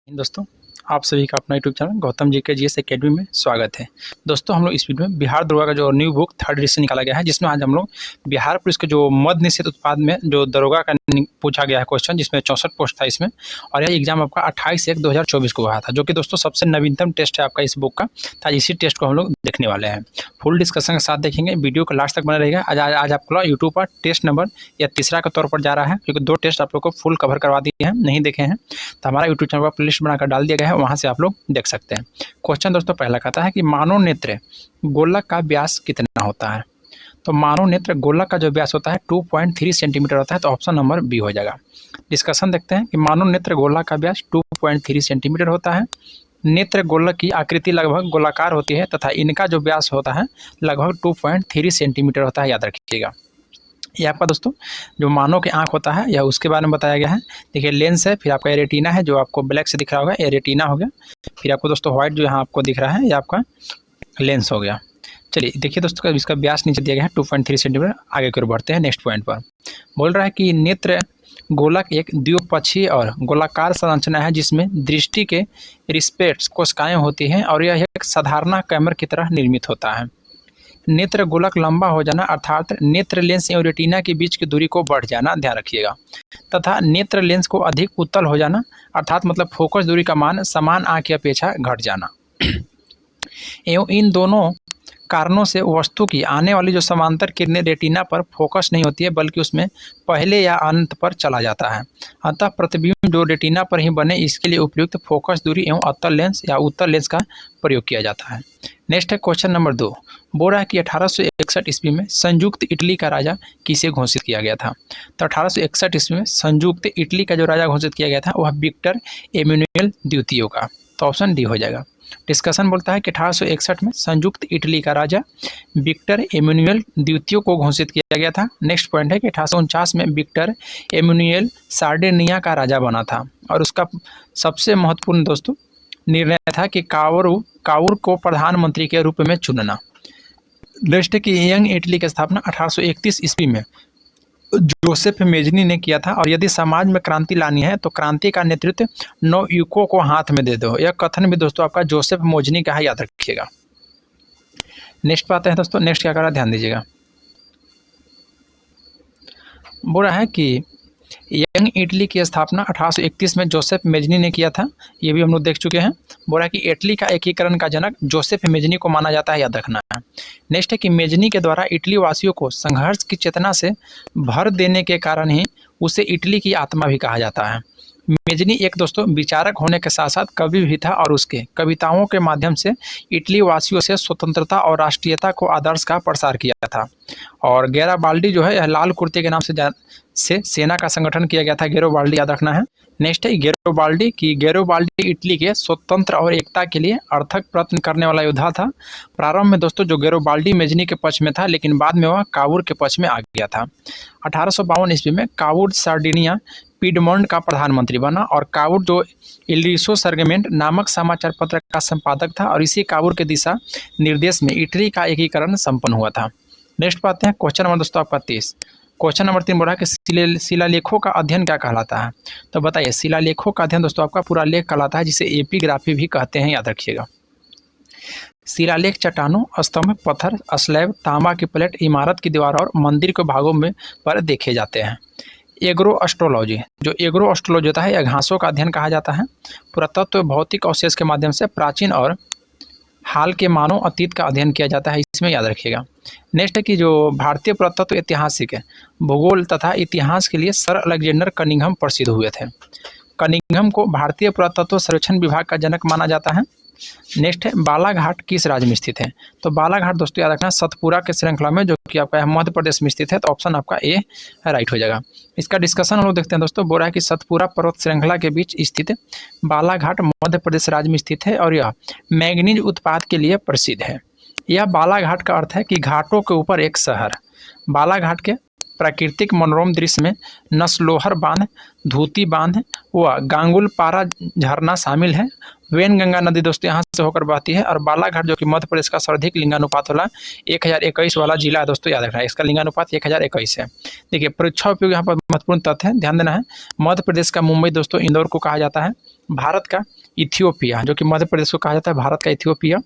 दोस्तों, आप सभी का अपना यूट्यूब चैनल गौतम जी के जीएस एकेडमी में स्वागत है। दोस्तों, हम लोग इस वीडियो में बिहार दरोगा का जो न्यू बुक 3rd एडिशन निकाला गया है, जिसमें आज हम लोग बिहार पुलिस के जो मद्य निषेध उत्पाद में जो दरोगा का पूछा गया है क्वेश्चन, जिसमें 64 पोस्ट था इसमें, और यह एग्जाम आपका 28/1/2024 को हुआ था, जो कि दोस्तों सबसे नवीनतम टेस्ट है आपका इस बुक का। तो इसी टेस्ट को हम लोग देखने वाले हैं। फुल डिस्कशन के साथ देखेंगे, वीडियो को लास्ट तक बना रहेगा। आज आपको यूट्यूब पर टेस्ट नंबर या तीसरा के तौर पर जा रहा है, क्योंकि 2 टेस्ट आप लोग को फुल कवर करवा दिए हैं, नहीं देखे हैं तो हमारा यूट्यूब चैनल पर प्लेलिस्ट बनाकर डाल दिया गया है, वहाँ से आप लोग देख सकते हैं। क्वेश्चन दोस्तों पहला कहता है कि मानव नेत्र गोलक का व्यास कितना होता है। तो मानव नेत्र गोलक का जो व्यास होता है 2.3 सेंटीमीटर होता है, तो ऑप्शन नंबर बी हो जाएगा। डिस्कशन देखते हैं कि मानव नेत्र गोलक का व्यास 2.3 सेंटीमीटर होता है। नेत्र गोलक की आकृति लगभग गोलाकार होती है तथा इनका जो व्यास होता है लगभग 2.3 सेंटीमीटर होता है, याद रखिएगा। ये आपका दोस्तों जो मानव के आँख होता है, यह उसके बारे में बताया गया है। देखिए लेंस है, फिर आपका ये रेटिना है जो आपको ब्लैक से दिख रहा होगा, ये रेटिना हो गया। फिर आपको दोस्तों व्हाइट जो यहाँ आपको दिख रहा है, ये आपका लेंस हो गया। चलिए देखिए दोस्तों, इसका व्यास नीचे दिया गया है 2.3 सेंटीमीटर। आगे की ओर बढ़ते हैं नेक्स्ट पॉइंट पर। बोल रहा है कि नेत्र गोलक एक द्विपक्षीय और गोलाकार संरचना है, जिसमें दृष्टि के रिस्पेट्स कोशिकाएं होती हैं और यह एक साधारण कैमर की तरह निर्मित होता है। नेत्र गोलक लंबा हो जाना अर्थात नेत्र लेंस एवं रेटिना के बीच की दूरी को बढ़ जाना, ध्यान रखिएगा, तथा नेत्र लेंस को अधिक उत्तल हो जाना अर्थात मतलब फोकस दूरी का मान समान आँख की अपेक्षा घट जाना। एवं इन दोनों कारणों से वस्तु की आने वाली जो समांतर किरणें रेटिना पर फोकस नहीं होती है, बल्कि उसमें पहले या अंत पर चला जाता है। अतः प्रतिबिंब जो रेटिना पर ही बने, इसके लिए उपयुक्त फोकस दूरी एवं अवतल लेंस या उत्तल लेंस का प्रयोग किया जाता है। नेक्स्ट है क्वेश्चन नंबर 2। बोल रहा है कि 1861 ईस्वी में संयुक्त इटली का राजा किसे घोषित किया गया था। तो 1861 ईस्वी में संयुक्त इटली का जो राजा घोषित किया गया था वह विक्टर एमेनुएल द्वितीय का, तो ऑप्शन डी हो जाएगा। डिस्कशन बोलता है कि 1861 में संयुक्त इटली का राजा विक्टर एमेनुएल द्वितीय को घोषित किया गया था। नेक्स्ट पॉइंट है कि 1849 में विक्टर एमेनुएल सार्डिनिया का राजा बना था, और उसका सबसे महत्वपूर्ण दोस्तों निर्णय था कि काउर को प्रधानमंत्री के रूप में चुनना। नेक्स्ट है कि यंग इटली की स्थापना 1831 ईस्वी में जोसेफ मेजनी ने किया था, और यदि समाज में क्रांति लानी है तो क्रांति का नेतृत्व नवयुवकों को हाथ में दे दो। यह कथन भी दोस्तों आपका जोसेफ मेजनी का है, याद रखिएगा। नेक्स्ट पाते हैं दोस्तों, नेक्स्ट क्या कर रहा है ध्यान दीजिएगा। बोल रहा है कि यंग इटली की स्थापना 1831 में जोसेफ मेजनी ने किया था, ये भी हम लोग देख चुके हैं। बोला कि इटली का एकीकरण का जनक जोसेफ मेजनी को माना जाता है, याद रखना है। नेक्स्ट है कि मेजनी के द्वारा इटली वासियों को संघर्ष की चेतना से भर देने के कारण ही उसे इटली की आत्मा भी कहा जाता है। मेजनी एक दोस्तों विचारक होने के साथ साथ कवि भी था, और उसके कविताओं के माध्यम से इटली वासियों से स्वतंत्रता और राष्ट्रीयता को आदर्श का प्रसार किया था। और गैराबाल्डी जो है, यह लाल कुर्ते के नाम से सेना का संगठन किया गया था। गैरोबाल्डी याद रखना है। नेक्स्ट है गैरोबाल्डी इटली के स्वतंत्र और एकता के लिए अर्थक प्रयत्न करने वाला योद्धा था। प्रारंभ में दोस्तों जो गैरोबाल्डी मेजनी के पक्ष में था, लेकिन बाद में वह काउर के पक्ष में आ गया था। 1852 ईस्वी में काउर सार्डिनिया पीडमोंट का प्रधानमंत्री बना, और काउर जो इल्रिसो सर्गमेंट नामक समाचार पत्र का संपादक था, और इसी काउर के दिशा निर्देश में इटली का एकीकरण संपन्न हुआ था। नेक्स्ट पाते हैं क्वेश्चन नंबर दोस्तों आपका 30। क्वेश्चन नंबर 3 बोला है कि शिलालेखों का अध्ययन क्या कहलाता है। तो बताइए, शिलालेखों का अध्ययन दोस्तों आपका पूरा लेख कहलाता है, जिसे एपिग्राफी भी कहते हैं, याद रखिएगा। शिलालेख चट्टानों, स्तंभ, पत्थर, स्लैब, तांबा की प्लेट, इमारत की दीवार और मंदिर के भागों में पर देखे जाते हैं। एग्रो एस्ट्रोलॉजी, जो एग्रो एस्ट्रोलॉजी होता है, यह घासों का अध्ययन कहा जाता है। पुरातत्व भौतिक अवशेष के माध्यम से प्राचीन और हाल के मानव अतीत का अध्ययन किया जाता है, इसमें याद रखिएगा। नेक्स्ट है कि जो भारतीय पुरातत्व ऐतिहासिक है, भूगोल तथा इतिहास के लिए सर अलेक्जेंडर कनिंघम प्रसिद्ध हुए थे। कनिंघम को भारतीय पुरातत्व सर्वेक्षण विभाग का जनक माना जाता है। नेक्स्ट है बालाघाट किस राज्य में स्थित है। तो बालाघाट दोस्तों याद रखना सतपुरा के श्रृंखला में, जो कि आपका मध्य प्रदेश में स्थित है, तो ऑप्शन आपका ए राइट हो जाएगा। इसका डिस्कशन हम लोग देखते हैं दोस्तों। बोल रहा है कि सतपुरा पर्वत श्रृंखला के बीच स्थित बालाघाट मध्य प्रदेश राज्य में स्थित है, और यह मैंगनीज उत्पाद के लिए प्रसिद्ध है। यह बालाघाट का अर्थ है कि घाटों के ऊपर एक शहर। बालाघाट के प्राकृतिक मनोरम दृश्य में नसलोहर बांध, धूती बांध व गांगुलपारा झरना शामिल है। वैनगंगा नदी दोस्तों यहाँ से होकर बहती है और बालाघाट जो कि मध्य प्रदेश का सर्वाधिक लिंगानुपात वाला 1021 वाला जिला है दोस्तों, याद रखना है इसका लिंगानुपात 1021 है। देखिए परीक्षा उपयोग यहाँ पर महत्वपूर्ण तथ्य है, ध्यान देना है। मध्य प्रदेश का मुंबई दोस्तों, इंदौर को कहा जाता है भारत का इथियोपिया, जो कि मध्य प्रदेश को कहा जाता है भारत का इथियोपिया।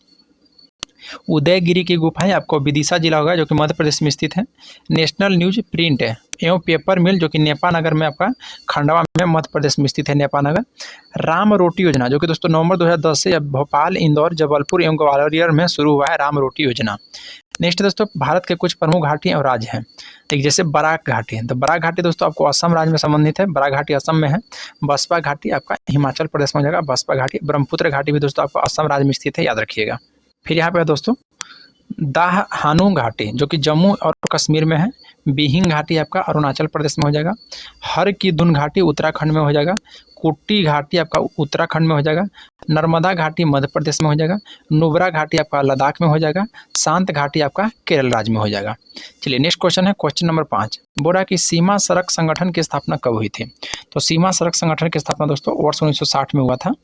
उदयगिरी की गुफाएं आपको विदिशा जिला होगा जो कि मध्य प्रदेश में स्थित है। नेशनल न्यूज प्रिंट है एवं पेपर मिल जो कि नेपानगर में आपका खंडवा में मध्य प्रदेश में स्थित है नेपानगर। राम रोटी योजना जो कि दोस्तों नवंबर 2010 से भोपाल, इंदौर, जबलपुर एवं ग्वालियर में शुरू हुआ है राम रोटी योजना। नेक्स्ट दोस्तों, भारत के कुछ प्रमुख घाटी और राज्य हैं, ठीक जैसे बराक घाटी है, तो बराक घाटी दोस्तों आपको असम राज्य में संबंधित है, बराक घाटी असम में है। बसपा घाटी आपका हिमाचल प्रदेश में हो जाएगा, बसपा घाटी। ब्रह्मपुत्र घाटी भी दोस्तों आपको असम राज्य में स्थित है, याद रखिएगा। फिर यहाँ पे है दोस्तों दाह हानू घाटी जो कि जम्मू और कश्मीर में है। बिहिंग घाटी आपका अरुणाचल प्रदेश में हो जाएगा। हर की धुन घाटी उत्तराखंड में हो जाएगा। कुट्टी घाटी आपका उत्तराखंड में हो जाएगा। नर्मदा घाटी मध्य प्रदेश में हो जाएगा। नुब्रा घाटी आपका लद्दाख में हो जाएगा। शांत घाटी आपका केरल राज्य में हो जाएगा। चलिए नेक्स्ट क्वेश्चन है, क्वेश्चन नंबर 5। बोला कि सीमा सड़क संगठन की स्थापना कब हुई थी? तो सीमा सड़क संगठन की स्थापना दोस्तों वर्ष 1960 में हुआ था।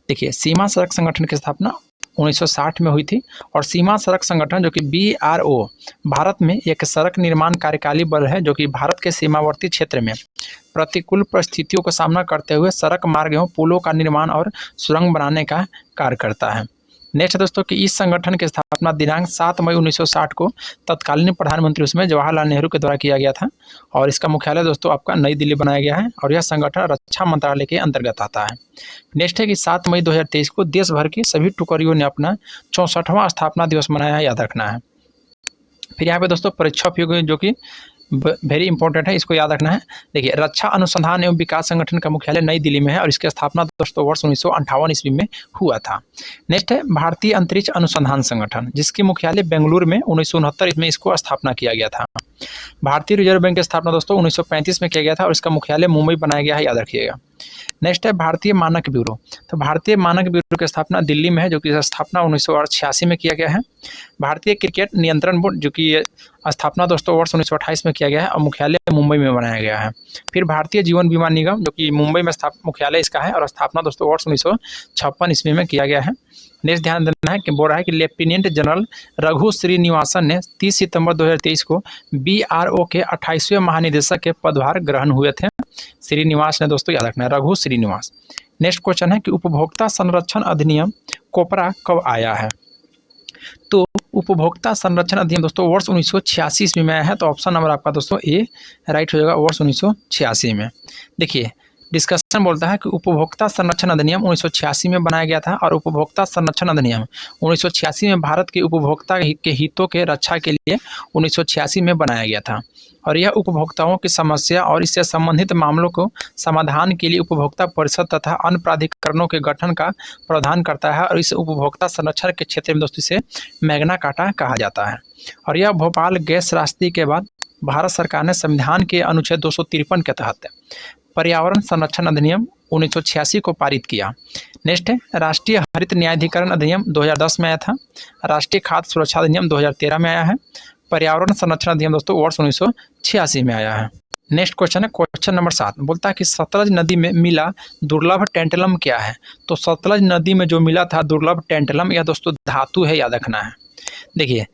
देखिए सीमा सड़क संगठन की स्थापना 1960 में हुई थी और सीमा सड़क संगठन जो कि BRO भारत में एक सड़क निर्माण कार्यकाली बल है जो कि भारत के सीमावर्ती क्षेत्र में प्रतिकूल परिस्थितियों का सामना करते हुए सड़क मार्ग एवं पुलों का निर्माण और सुरंग बनाने का कार्य करता है। नेक्स्ट दोस्तों कि इस संगठन की स्थापना दिनांक 7 मई 1960 को तत्कालीन प्रधानमंत्री उसमें जवाहरलाल नेहरू के द्वारा किया गया था और इसका मुख्यालय दोस्तों आपका नई दिल्ली बनाया गया है और यह संगठन रक्षा मंत्रालय के अंतर्गत आता है। नेक्स्ट है कि 7 मई 2023 को देश भर की सभी टुकड़ियों ने अपना 64वां स्थापना दिवस मनाया है, याद रखना है। फिर यहाँ पे दोस्तों परीक्षा उपयोग जो कि वेरी इंपॉर्टेंट है, इसको याद रखना है। देखिए रक्षा अनुसंधान एवं विकास संगठन का मुख्यालय नई दिल्ली में है और इसकी स्थापना दोस्तों वर्ष 1958 ईस्वी में हुआ था। नेक्स्ट है भारतीय अंतरिक्ष अनुसंधान संगठन जिसकी मुख्यालय बेंगलुरु में 1969 में इसको स्थापना किया गया था। भारतीय रिजर्व बैंक की स्थापना दोस्तों 1935 में किया गया था और इसका मुख्यालय मुंबई बनाया गया है, याद रखिएगा। नेक्स्ट है भारतीय मानक ब्यूरो, तो भारतीय मानक ब्यूरो की स्थापना दिल्ली में है जो कि स्थापना 1986 में किया गया है। भारतीय क्रिकेट नियंत्रण बोर्ड जो कि स्थापना दोस्तों वर्ष 1928 में किया गया है और मुख्यालय मुंबई में बनाया गया है। फिर भारतीय जीवन बीमा निगम जो कि मुंबई में मुख्यालय इसका है और स्थापना दोस्तों वर्ष 1956 ईस्वी में किया गया है। नेक्स्ट ध्यान देना है कि बोल रहा है कि लेफ्टिनेंट जनरल रघु श्रीनिवासन ने 30 सितंबर 2023 को BRO के 28वें महानिदेशक के पदभार ग्रहण हुए थे। श्रीनिवास ने दोस्तों, याद रखना है रघु श्रीनिवास। नेक्स्ट क्वेश्चन है कि उपभोक्ता संरक्षण अधिनियम कोपरा कब आया है? तो उपभोक्ता संरक्षण अधिनियम दोस्तों वर्ष 1986 ईस्वी में आया है, तो ऑप्शन नंबर आपका दोस्तों ए राइट हो जाएगा, वर्ष 1986 में। देखिए डिस्कशन बोलता है कि उपभोक्ता संरक्षण अधिनियम 1986 में बनाया गया था और उपभोक्ता संरक्षण अधिनियम 1986 में भारत के उपभोक्ता के हितों के रक्षा के लिए 1986 में बनाया गया था और यह उपभोक्ताओं की समस्या और इससे संबंधित मामलों को समाधान के लिए उपभोक्ता परिषद तथा अन्य प्राधिकरणों के गठन का प्रावधान करता है और इस उपभोक्ता संरक्षण के क्षेत्र में दोस्तों इसे मैग्ना कार्टा कहा जाता है। और यह भोपाल गैस त्रासदी के बाद भारत सरकार ने संविधान के अनुच्छेद 253 के तहत पर्यावरण संरक्षण अधिनियम 1986 को पारित किया। नेक्स्ट है राष्ट्रीय हरित न्यायाधिकरण अधिनियम 2010 में आया था। राष्ट्रीय खाद्य सुरक्षा अधिनियम 2013 में आया है। पर्यावरण संरक्षण अधिनियम दोस्तों वर्ष 1986 में आया है। नेक्स्ट क्वेश्चन है क्वेश्चन नंबर 7, बोलता है कि सतलज नदी में मिला दुर्लभ टेंटलम क्या है? तो सतलज नदी में जो मिला था दुर्लभ टेंटलम यह दोस्तों धातु है, याद रखना है। देखिए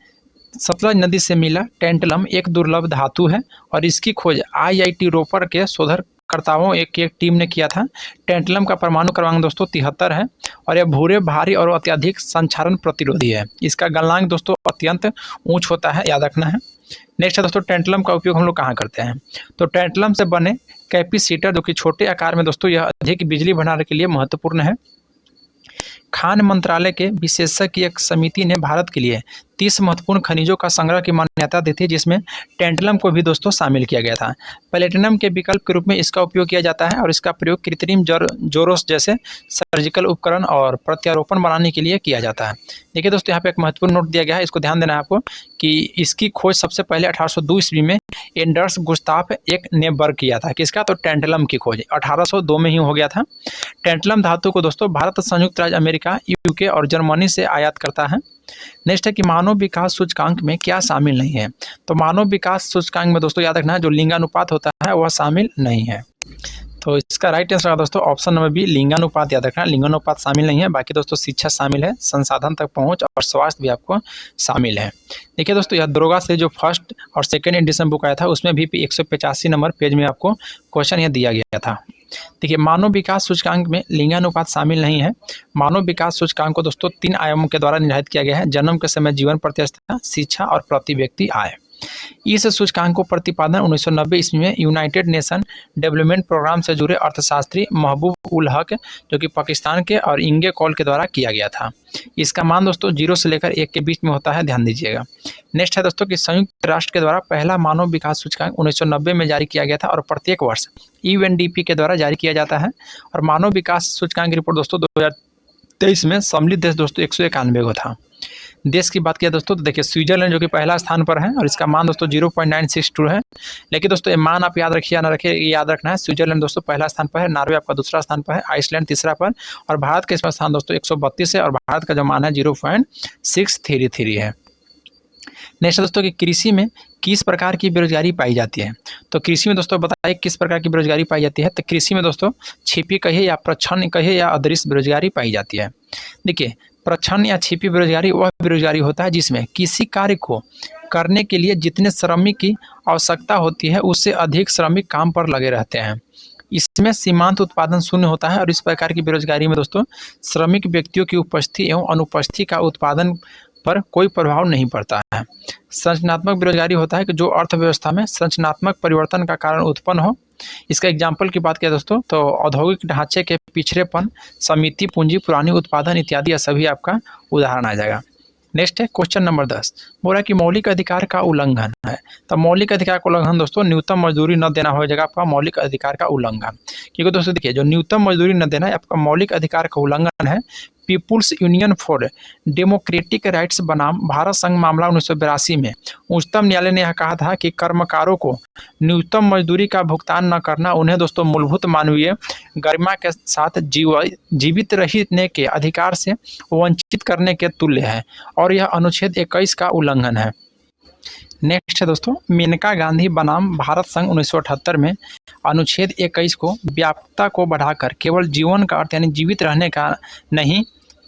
सतलज नदी से मिला टेंटलम एक दुर्लभ धातु है और इसकी खोज IIT रोपर के शोधकर्ताओं एक टीम ने किया था। टेंटलम का परमाणु क्रमांक दोस्तों 73 है और यह भूरे, भारी और अत्यधिक संक्षारण प्रतिरोधी है। इसका गलनांक दोस्तों अत्यंत ऊंच होता है, याद रखना है। नेक्स्ट है दोस्तों टेंटलम का उपयोग हम लोग कहाँ करते हैं? तो टेंटलम से बने कैपेसिटर जो कि छोटे आकार में दोस्तों यह अधिक बिजली भंडारण के लिए महत्वपूर्ण है। खान मंत्रालय के विशेषज्ञ एक समिति ने भारत के लिए 30 महत्वपूर्ण खनिजों का संग्रह की मान्यता दी थी जिसमें टेंटलम को भी दोस्तों शामिल किया गया था। प्लेटिनम के विकल्प के रूप में इसका उपयोग किया जाता है और इसका प्रयोग कृत्रिम जोरोस जैसे सर्जिकल उपकरण और प्रत्यारोपण बनाने के लिए किया जाता है। देखिए दोस्तों यहाँ पे एक महत्वपूर्ण नोट दिया गया है, इसको ध्यान देना है आपको कि इसकी खोज सबसे पहले 1802 ईस्वी में एंडर्स गुस्ताफ एक ने बर्ग किया था। किसका? तो टेंटलम की खोज 1802 में ही हो गया था। टेंटलम धातु को दोस्तों भारत, संयुक्त राज्य अमेरिका, UK और जर्मनी से आयात करता है नेक्स्ट है कि मानव विकास सूचकांक में क्या शामिल नहीं है। तो मानव विकास सूचकांक में दोस्तों याद रखना है जो लिंगानुपात होता है वह शामिल नहीं है। तो इसका राइट आंसर है दोस्तों ऑप्शन नंबर बी, लिंगानुपात। याद रखना लिंगानुपात शामिल नहीं है। बाकी दोस्तों शिक्षा शामिल है, संसाधन तक पहुंच और स्वास्थ्य भी आपको शामिल है। देखिए दोस्तों यह दरोगा से जो फर्स्ट और सेकेंड एडिशन बुक आया था उसमें भी 185 नंबर पेज में आपको क्वेश्चन यह दिया गया था। देखिए मानव विकास सूचकांक में लिंगानुपात शामिल नहीं है। मानव विकास सूचकांक को दोस्तों 3 आयामों के द्वारा निर्धारित किया गया है। जन्म के समय जीवन प्रतिस्पर्धा, शिक्षा और प्रति व्यक्ति आय। इस सूचकांक को प्रतिपादन 1990 ईस्वी में यूनाइटेड नेशन डेवलपमेंट प्रोग्राम से जुड़े अर्थशास्त्री महबूब उल हक जो कि पाकिस्तान के और इंगे कॉल के द्वारा किया गया था। इसका मान दोस्तों 0 से लेकर 1 के बीच में होता है, ध्यान दीजिएगा। नेक्स्ट है दोस्तों कि संयुक्त राष्ट्र के द्वारा पहला मानव विकास सूचकांक 1990 में जारी किया गया था और प्रत्येक वर्ष यूएनडीपी के द्वारा जारी किया जाता है। और मानव विकास सूचकांक की रिपोर्ट दोस्तों 2023 में सम्मिलित देश दोस्तों 191 को था। देश की बात किया दोस्तों तो देखिए स्विट्जरलैंड जो कि पहला स्थान पर है और इसका मान दोस्तों 0.962 है। लेकिन दोस्तों ये मान आप याद रखिए या ना रखिए, ये याद रखना है। स्विट्जरलैंड दोस्तों पहला स्थान पर है, नॉर्वे आपका दूसरा स्थान पर है, आइसलैंड तीसरा पर और भारत का इसमें स्थान दोस्तों 132 है और भारत का जो मान है 0.633 है। नेक्स्ट दोस्तों कि कृषि में किस प्रकार की बेरोजगारी पाई जाती है। तो कृषि में दोस्तों बताइए किस प्रकार की बेरोजगारी पाई जाती है। तो कृषि में दोस्तों छिपी कहिए या प्रच्छन्न कहिए या अदृश्य बेरोजगारी पाई जाती है। देखिए प्रच्छन्न या छिपी बेरोजगारी वह बेरोजगारी होता है जिसमें किसी कार्य को करने के लिए जितने श्रमिक की आवश्यकता होती है उससे अधिक श्रमिक काम पर लगे रहते हैं। इसमें सीमांत उत्पादन शून्य होता है और इस प्रकार की बेरोजगारी में दोस्तों श्रमिक व्यक्तियों की उपस्थिति एवं अनुपस्थिति का उत्पादन पर कोई प्रभाव नहीं पड़ता है। संरचनात्मक बेरोजगारी होता है कि जो अर्थव्यवस्था में संरचनात्मक परिवर्तन का कारण उत्पन्न हो। इसका एग्जाम्पल की बात किया दोस्तों तो औद्योगिक ढांचे के पिछड़ेपन, समिति पूंजी, पुरानी उत्पादन इत्यादि यह सभी आपका उदाहरण आ जाएगा। नेक्स्ट है क्वेश्चन नंबर 10, बोला कि मौलिक अधिकार का उल्लंघन है। तो मौलिक अधिकार का उल्लंघन दोस्तों न्यूनतम मजदूरी न देना हो जाएगा आपका मौलिक अधिकार का उल्लंघन। क्योंकि दोस्तों देखिए जो न्यूनतम मजदूरी न देना है आपका मौलिक अधिकार का उल्लंघन है। People's Union for Democratic Rights बनाम भारत संघ मामला 1982 में उच्चतम न्यायालय ने यह कहा था कि कर्मकारों को न्यूनतम मजदूरी का भुगतान न करना उन्हें दोस्तों मूलभूत मानवीय गरिमा के साथ जीवित रहने के अधिकार से वंचित करने के तुल्य है और यह अनुच्छेद 21 का उल्लंघन है। नेक्स्ट है दोस्तों मेनका गांधी बनाम भारत संघ 1978 में अनुच्छेद 21 को व्यापकता को बढ़ाकर केवल जीवन का अर्थ यानी जीवित रहने का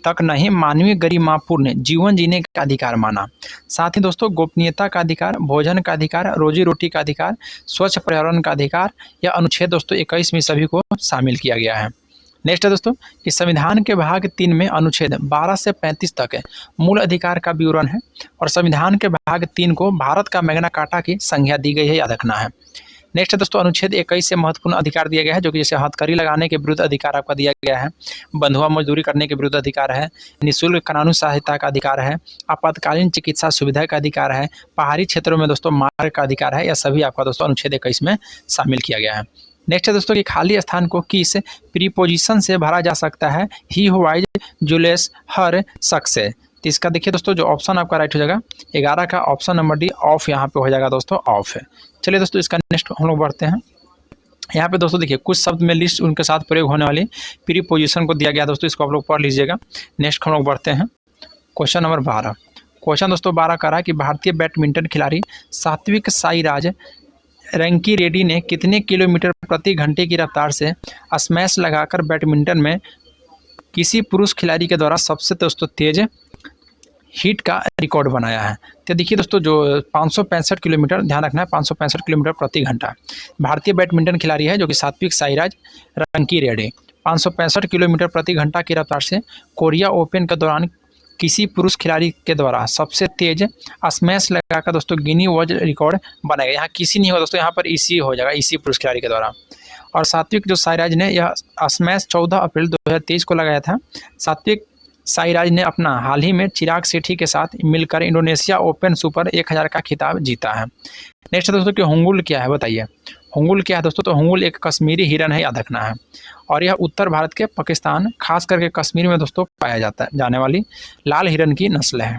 नहीं मानवीय गरिमापूर्ण जीवन जीने का अधिकार माना। साथ ही दोस्तों गोपनीयता का अधिकार, भोजन का अधिकार, रोजी रोटी का अधिकार, स्वच्छ पर्यावरण का अधिकार, यह अनुच्छेद दोस्तों 21 में सभी को शामिल किया गया है। नेक्स्ट है दोस्तों कि संविधान के भाग 3 में अनुच्छेद 12 से 35 तक मूल अधिकार का विवरण है और संविधान के भाग 3 को भारत का मैग्ना कार्टा की संज्ञा दी गई है, याद रखना है। नेक्स्ट है दोस्तों अनुच्छेद 21 से महत्वपूर्ण अधिकार दिया गया है जो कि जैसे हथकड़ी लगाने के विरुद्ध अधिकार आपका दिया गया है, बंधुआ मजदूरी करने के विरुद्ध अधिकार है, निःशुल्क कानूनी सहायता का अधिकार है, आपातकालीन चिकित्सा सुविधा का अधिकार है, पहाड़ी क्षेत्रों में दोस्तों मार्ग का अधिकार है। यह सभी आपका दोस्तों अनुच्छेद 21 में शामिल किया गया है। नेक्स्ट है दोस्तों कि खाली स्थान को किस प्रीपोजिशन से भरा जा सकता है। ही हुआइज जुलेस हर शख्स है। तो इसका देखिए दोस्तों जो ऑप्शन आपका राइट हो जाएगा 11 का ऑप्शन नंबर डी ऑफ यहाँ पे हो जाएगा दोस्तों, ऑफ है। चलिए दोस्तों इसका नेक्स्ट हम लोग बढ़ते हैं। यहाँ पे दोस्तों देखिए कुछ शब्द में लिस्ट उनके साथ प्रयोग होने वाली प्रीपोजिशन को दिया गया दोस्तों, इसको आप लोग पढ़ लीजिएगा। नेक्स्ट हम लोग बढ़ते हैं क्वेश्चन नंबर 12। क्वेश्चन दोस्तों 12 कह रहा है कि भारतीय बैडमिंटन खिलाड़ी सात्विक साईराज रंकीरेड्डी ने कितने किलोमीटर प्रति घंटे की रफ्तार से स्मैश लगाकर बैडमिंटन में किसी पुरुष खिलाड़ी के द्वारा सबसे दोस्तों तेज हिट का रिकॉर्ड बनाया है। तो देखिए दोस्तों जो 565 किलोमीटर, ध्यान रखना है 565 किलोमीटर प्रति घंटा भारतीय बैडमिंटन खिलाड़ी है जो कि सात्विक साईराज रंकीरेड्डी 565 किलोमीटर प्रति घंटा की रफ्तार से कोरिया ओपन के दौरान किसी पुरुष खिलाड़ी के द्वारा सबसे तेज स्मैश लगाकर दोस्तों गिनी वर्ल्ड रिकॉर्ड बनाएगा। यहाँ किसी नहीं हो दोस्तों, यहाँ पर इसी हो जाएगा, इसी पुरुष खिलाड़ी के द्वारा। और सात्विक जो साईराज ने यह स्मैश 14 अप्रैल 2023 को लगाया था। सात्विक साईराज ने अपना हाल ही में चिराग शेट्टी के साथ मिलकर इंडोनेशिया ओपन सुपर 1000 का खिताब जीता है। नेक्स्ट दोस्तों कि हुंगुल क्या है बताइए। हुंगुल क्या है दोस्तों, तो हुंगुल एक कश्मीरी हिरन है, याद रखना है। और यह उत्तर भारत के पाकिस्तान खास करके कश्मीर में दोस्तों पाया जाने वाली लाल हिरन की नस्ल है।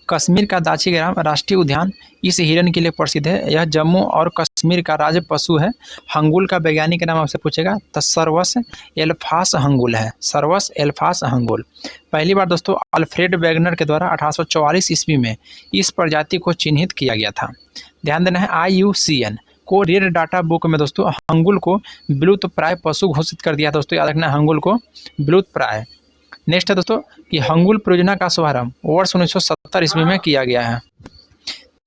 कश्मीर का दाचीग्राम राष्ट्रीय उद्यान इस हिरन के लिए प्रसिद्ध है। यह जम्मू और कश्मीर का राज्य पशु है। हंगुल का वैज्ञानिक नाम आपसे पूछेगा तो सर्वस एल्फास हंगुल है। सर्वस एल्फास हंगुल। पहली बार दोस्तों अल्फ्रेड वैगनर के द्वारा 1844 ईस्वी में इस प्रजाति को चिन्हित किया गया था। ध्यान देना है IUCN को रेड डाटा बुक में दोस्तों हंगुल को विलुप्त प्राय पशु घोषित कर दिया। दोस्तों याद रखना हंगुल को विलुप्त प्राय। नेक्स्ट है दोस्तों कि हंगुल परियोजना का शुभारंभ वर्ष 1970 ईस्वी में किया गया है।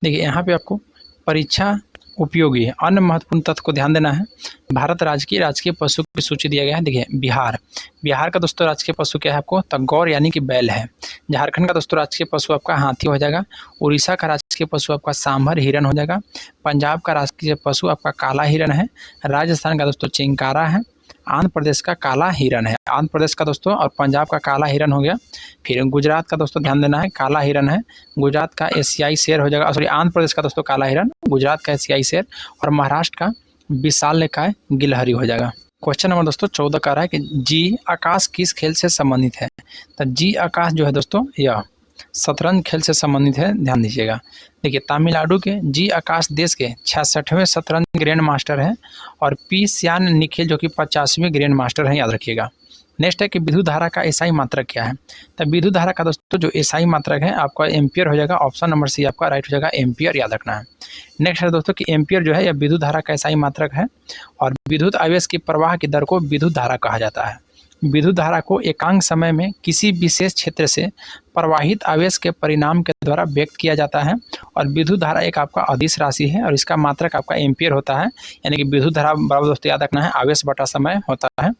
देखिए यहाँ पे आपको परीक्षा उपयोगी अन्य महत्वपूर्ण तथ्य को ध्यान देना है। भारत राज्य की राजकीय पशु की सूची दिया गया है। देखिए बिहार का दोस्तों राजकीय पशु क्या है आपको तो गौर यानी कि बैल है। झारखंड का दोस्तों राजकीय पशु आपका हाथी हो जाएगा। उड़ीसा का राजकीय पशु आपका सांभर हिरन हो जाएगा। पंजाब का राजकीय पशु आपका काला हिरन है। राजस्थान का दोस्तों चिंकारा है। आंध्र प्रदेश का काला हिरन है। आंध्र प्रदेश का दोस्तों और पंजाब का काला हिरन हो गया। फिर गुजरात का दोस्तों ध्यान देना है काला हिरन है। गुजरात का एशियाई शेर हो जाएगा। सॉरी आंध्र प्रदेश का दोस्तों काला हिरन, गुजरात का एशियाई शेर और महाराष्ट्र का विशालकाय गिलहरी हो जाएगा। क्वेश्चन नंबर दोस्तों 14 का रहा है कि जी आकाश किस खेल से संबंधित है। तो जी आकाश जो है दोस्तों यह शतरंज खेल से संबंधित है। ध्यान दीजिएगा। देखिए तमिलनाडु के जी आकाश देश के 66वें शतरंज ग्रैंड मास्टर हैं और पी श्यान निखिल जो कि 50वें ग्रैंड मास्टर हैं। याद रखिएगा। नेक्स्ट है कि विद्युत धारा का एसआई मात्रक क्या है। तो विद्युत धारा का दोस्तों जो एसआई मात्रक है आपका एम्पियर हो जाएगा। ऑप्शन नंबर सी आपका राइट हो जाएगा एम्पियर। याद रखना है। नेक्स्ट है दोस्तों कि एम्पियर जो है यह विद्युत धारा का एसआई मात्रक है और विद्युत आवेश की प्रवाह की दर को विद्युत धारा कहा जाता है। विद्युत धारा को एकांक समय में किसी विशेष क्षेत्र से प्रवाहित आवेश के परिणाम के द्वारा व्यक्त किया जाता है और विद्युत धारा एक आपका अदिश राशि है और इसका मात्रक आपका एम्पियर होता है। यानी कि विद्युत धारा बराबर दोस्तों याद रखना है आवेश बटा समय होता है।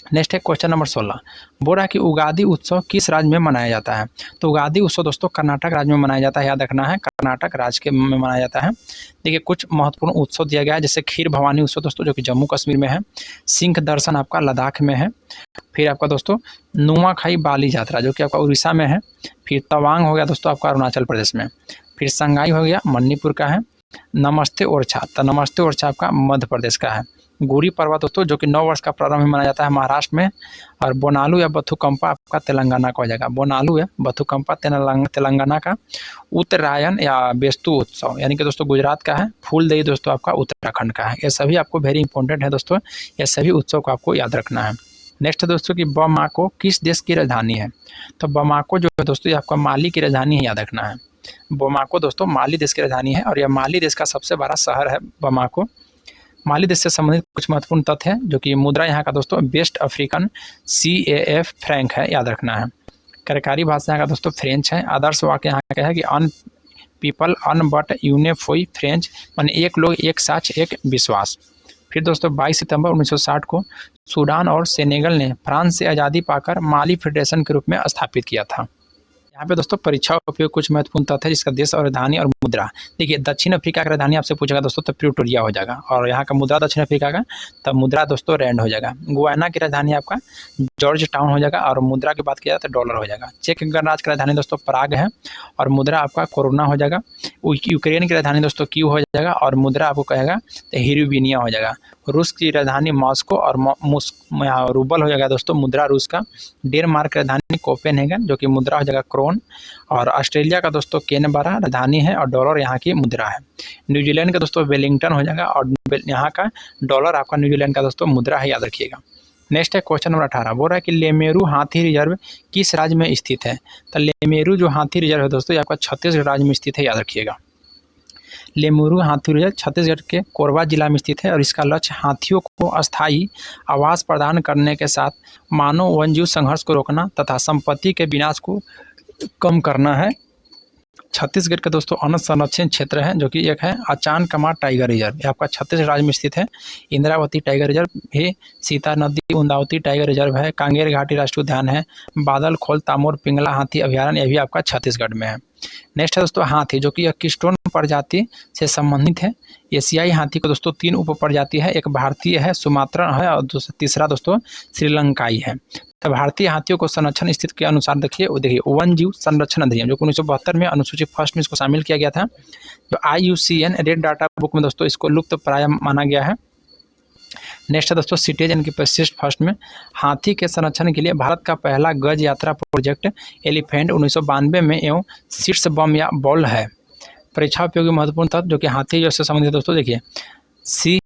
नेक्स्ट है क्वेश्चन नंबर 16। बोल रहा है कि उगादि उत्सव किस राज्य में मनाया जाता है। तो उगादि उत्सव दोस्तों कर्नाटक राज्य में मनाया जाता है। याद रखना है कर्नाटक राज्य के में मनाया जाता है। देखिए कुछ महत्वपूर्ण उत्सव दिया गया है जैसे खीर भवानी उत्सव दोस्तों जो कि जम्मू कश्मीर में है। सिंह दर्शन आपका लद्दाख में है। फिर आपका दोस्तों नुआखाई बाली यात्रा जो कि आपका उड़ीसा में है। फिर तवांग हो गया दोस्तों आपका अरुणाचल प्रदेश में। फिर संगाई हो गया मणिपुर का है। नमस्ते ओरछा तो नमस्ते ओरछा आपका मध्य प्रदेश का है। गुड़ी पर्व दोस्तों जो कि 9 वर्ष का प्रारंभ में मनाया जाता है महाराष्ट्र में। और बोनालू या बथुकंपा आपका तेलंगाना का हो जाएगा। बोनालू या बथुकंपा तेलंगाना का। उत्तरायण या बेस्तु उत्सव यानी कि दोस्तों गुजरात का है। फूलदेई दोस्तों आपका उत्तराखंड का है। ये सभी आपको वेरी इंपॉर्टेंट है दोस्तों। ये सभी उत्सव को आपको याद रखना है। नेक्स्ट है दोस्तों कि बमाको किस देश की राजधानी है। तो बमाको जो है दोस्तों ये आपका माली की राजधानी है। याद रखना है। बमाको दोस्तों माली देश की राजधानी है और यह माली देश का सबसे बड़ा शहर है बमाको। माली देश से संबंधित कुछ महत्वपूर्ण तथ्य है जो कि मुद्रा यहाँ का दोस्तों वेस्ट अफ्रीकन CAF फ्रैंक है। याद रखना है। कार्यकारी भाषा यहाँ का दोस्तों फ्रेंच है। आदर्श वाक्य यहाँ का है कि अन पीपल अन बट यूनिफोई फ्रेंच माने एक लोग एक साच एक विश्वास। फिर दोस्तों 22 सितंबर 1960 को सूडान और सेनेगल ने फ्रांस से आज़ादी पाकर माली फेडरेशन के रूप में स्थापित किया था। यहाँ पे दोस्तों परीक्षा उपयोग कुछ महत्वपूर्ण तथ्य है जिसका देश और राजधानी और मुद्रा। देखिए दक्षिण अफ्रीका की राजधानी आपसे पूछेगा दोस्तों तो प्रिटोरिया हो जाएगा और यहाँ का मुद्रा दक्षिण अफ्रीका का तब मुद्रा दोस्तों रैंड हो जाएगा। गुयाना की राजधानी आपका जॉर्ज टाउन हो जाएगा और मुद्रा की बात किया जाए तो डॉलर हो जाएगा। चेक गणराज्य की राजधानी दोस्तों प्राग है और मुद्रा आपका कोरोना हो जाएगा। यूक्रेन की राजधानी दोस्तों कीव हो जाएगा और मुद्रा आपको कहेगा तो हिरुविनिया हो जाएगा। रूस की राजधानी मॉस्को और रूबल हो जाएगा दोस्तों मुद्रा रूस का। डेनमार्क की राजधानी कोपेनहेगन जो कि मुद्रा हो जाएगा क्रोन और ऑस्ट्रेलिया का दोस्तों कैनबरा राजधानी है और डॉलर यहाँ की मुद्रा है। न्यूजीलैंड का दोस्तों वेलिंगटन हो जाएगा और यहाँ का डॉलर आपका न्यूजीलैंड का दोस्तों मुद्रा है। याद रखिएगा। नेक्स्ट है क्वेश्चन नंबर 18। बोल रहा है कि लेमेरू हाथी रिजर्व किस राज्य में स्थित है। तो लेमेरू जो हाथी रिजर्व है दोस्तों ये आपका छत्तीसगढ़ राज्य में स्थित है। याद रखिएगा। लेमुरू हाथी रिजर्व छत्तीसगढ़ के कोरबा जिला में स्थित है और इसका लक्ष्य हाथियों को अस्थायी आवास प्रदान करने के साथ मानव वन्यजीव संघर्ष को रोकना तथा संपत्ति के विनाश को कम करना है। छत्तीसगढ़ के दोस्तों अनंत संरक्षण क्षेत्र है जो कि एक है अचान कमार टाइगर रिजर्व। ये आपका छत्तीसगढ़ राज्य में स्थित है। इंद्रावती टाइगर रिजर्व है। सीता नदी उंदावती टाइगर रिजर्व है। कांगेर घाटी राष्ट्रीय उद्यान है। बादल खोल तामोर पिंगला हाथी अभ्यारण्य यह भी आपका छत्तीसगढ़ में है। नेक्स्ट है दोस्तों हाथी जो कि किस्टोन प्रजाति से संबंधित है। एशियाई हाथी को दोस्तों 3 उप प्रजाति है। एक भारतीय है सुमात्रा है और तीसरा दोस्तों श्रीलंकाई है। तो भारतीय हाथियों को संरक्षण स्थिति के अनुसार देखिए वन जीव संरक्षण अधिनियम जो 1972 में अनुसूची फर्स्ट में इसको शामिल किया गया था। जो IUCN रेड डाटा बुक में दोस्तों इसको लुप्त प्राय माना गया है। नेक्स्ट है दोस्तों सिटीज इनकी परिशिष्ट फर्स्ट में हाथी के संरक्षण के लिए भारत का पहला गज यात्रा प्रोजेक्ट एलिफेंट 1992 में एवं शीर्ष बम या बॉल है। परीक्षा उपयोगी महत्वपूर्ण तथ्य जो कि हाथी जो से संबंधित दोस्तों देखिए सी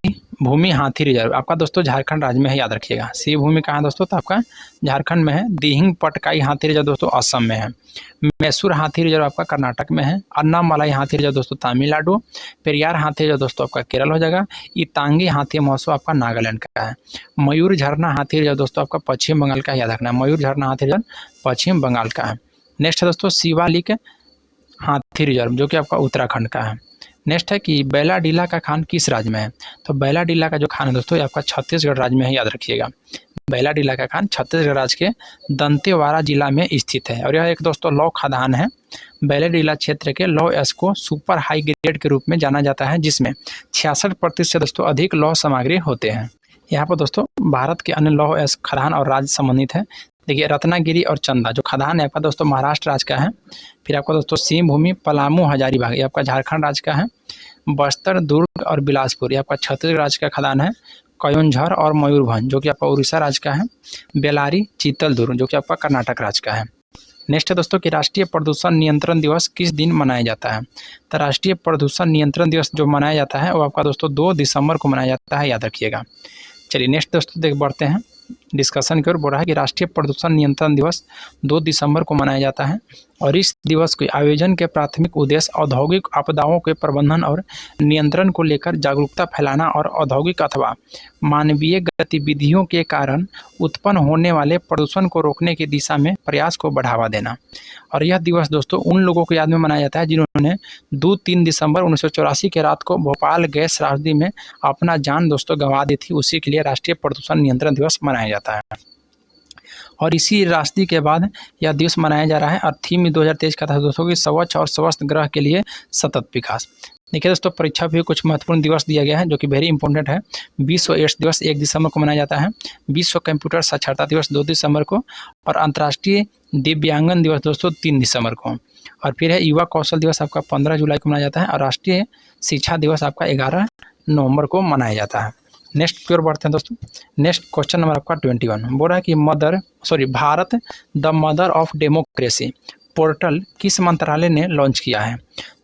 भूमि हाथी रिजर्व आपका दोस्तों झारखंड राज्य में है, याद रखिएगा। सी भूमि कहाँ है दोस्तों, तो आपका झारखंड में है। दिहिंग पटकाई हाथी रिजर्व दोस्तों असम में है। मैसूर हाथी रिजर्व आपका कर्नाटक में है। अन्नामलाई हाथी रिजर्व दोस्तों तमिलनाडु। पेरियार हाथी रिजर्व दोस्तों आपका केरल हो जाएगा। इतांगी हाथी महोत्सव आपका नागालैंड का है। मयूर झरना हाथी रिजर्व दोस्तों आपका पश्चिम बंगाल का, याद रखना है। मयूर झरना हाथी रिजर्व पश्चिम बंगाल का है। नेक्स्ट है दोस्तों शिवालिक हाथी रिजर्व जो कि आपका उत्तराखंड का है। नेक्स्ट है कि बैलाडीला का खान किस राज्य में है, तो बैलाडीला का जो खान है दोस्तों ये आपका छत्तीसगढ़ राज्य में है, याद रखिएगा। बैलाडीला का खान छत्तीसगढ़ राज्य के दंतेवाड़ा जिला में स्थित है और यह एक दोस्तों लौह खदान है। बैलाडीला क्षेत्र के लौह एस को सुपर हाई ग्रेड के रूप में जाना जाता है जिसमें 66% से दोस्तों अधिक लौह सामग्री होते हैं। यहाँ पर दोस्तों भारत के अन्य लौह एस खदान और राज्य संबंधित है। देखिए रत्नागिरी और चंदा जो खदान है आपका दोस्तों महाराष्ट्र राज्य का है। फिर आपका दोस्तों सिंहभूमि पलामू हजारीबाग ये आपका झारखंड राज्य का है। बस्तर दुर्ग और बिलासपुर ये आपका छत्तीसगढ़ राज्य का खदान है। कयोंझर और मयूरभंज जो कि आपका उड़ीसा राज्य का है। बेलारी चीतलदुर्ग जो कि आपका कर्नाटक राज्य का है। नेक्स्ट है दोस्तों कि राष्ट्रीय प्रदूषण नियंत्रण दिवस किस दिन मनाया जाता है, तो राष्ट्रीय प्रदूषण नियंत्रण दिवस जो मनाया जाता है वो आपका दोस्तों 2 दिसंबर को मनाया जाता है, याद रखिएगा। चलिए नेक्स्ट दोस्तों देख बढ़ते हैं डिस्कशन की ओर। बोल रहा है कि राष्ट्रीय प्रदूषण नियंत्रण दिवस 2 दिसंबर को मनाया जाता है और इस दिवस के आयोजन के प्राथमिक उद्देश्य औद्योगिक आपदाओं के प्रबंधन और नियंत्रण को लेकर जागरूकता फैलाना और औद्योगिक अथवा मानवीय गतिविधियों के कारण उत्पन्न होने वाले प्रदूषण को रोकने की दिशा में प्रयास को बढ़ावा देना। और यह दिवस दोस्तों उन लोगों को याद में मनाया जाता है जिन्होंने 2-3 दिसंबर 1984 के रात को भोपाल गैस त्रासदी में अपना जान दोस्तों गंवा दी थी। उसी के लिए राष्ट्रीय प्रदूषण नियंत्रण दिवस मनाया जाता है और इसी त्रासदी के बाद यह दिवस मनाया जा रहा है। और थीम 2023 का था दोस्तों कि स्वच्छ और स्वस्थ ग्रह के लिए सतत विकास। देखिए दोस्तों परीक्षा भी कुछ महत्वपूर्ण दिवस दिया गया है जो कि वेरी इंपॉर्टेंट है। विश्व एड्स दिवस 1 दिसंबर को मनाया जाता है। विश्व कंप्यूटर साक्षरता दिवस 2 दिसंबर को और अंतर्राष्ट्रीय दिव्यांगन दिवस दोस्तों 3 दिसंबर को। और फिर है युवा कौशल दिवस आपका 15 जुलाई को मनाया जाता है और राष्ट्रीय शिक्षा दिवस आपका 11 नवंबर को मनाया जाता है। नेक्स्ट की ओर बढ़ते हैं दोस्तों। नेक्स्ट क्वेश्चन नंबर आपका 21 बोल रहा है कि Bharat the mother of democracy portal किस मंत्रालय ने लॉन्च किया है,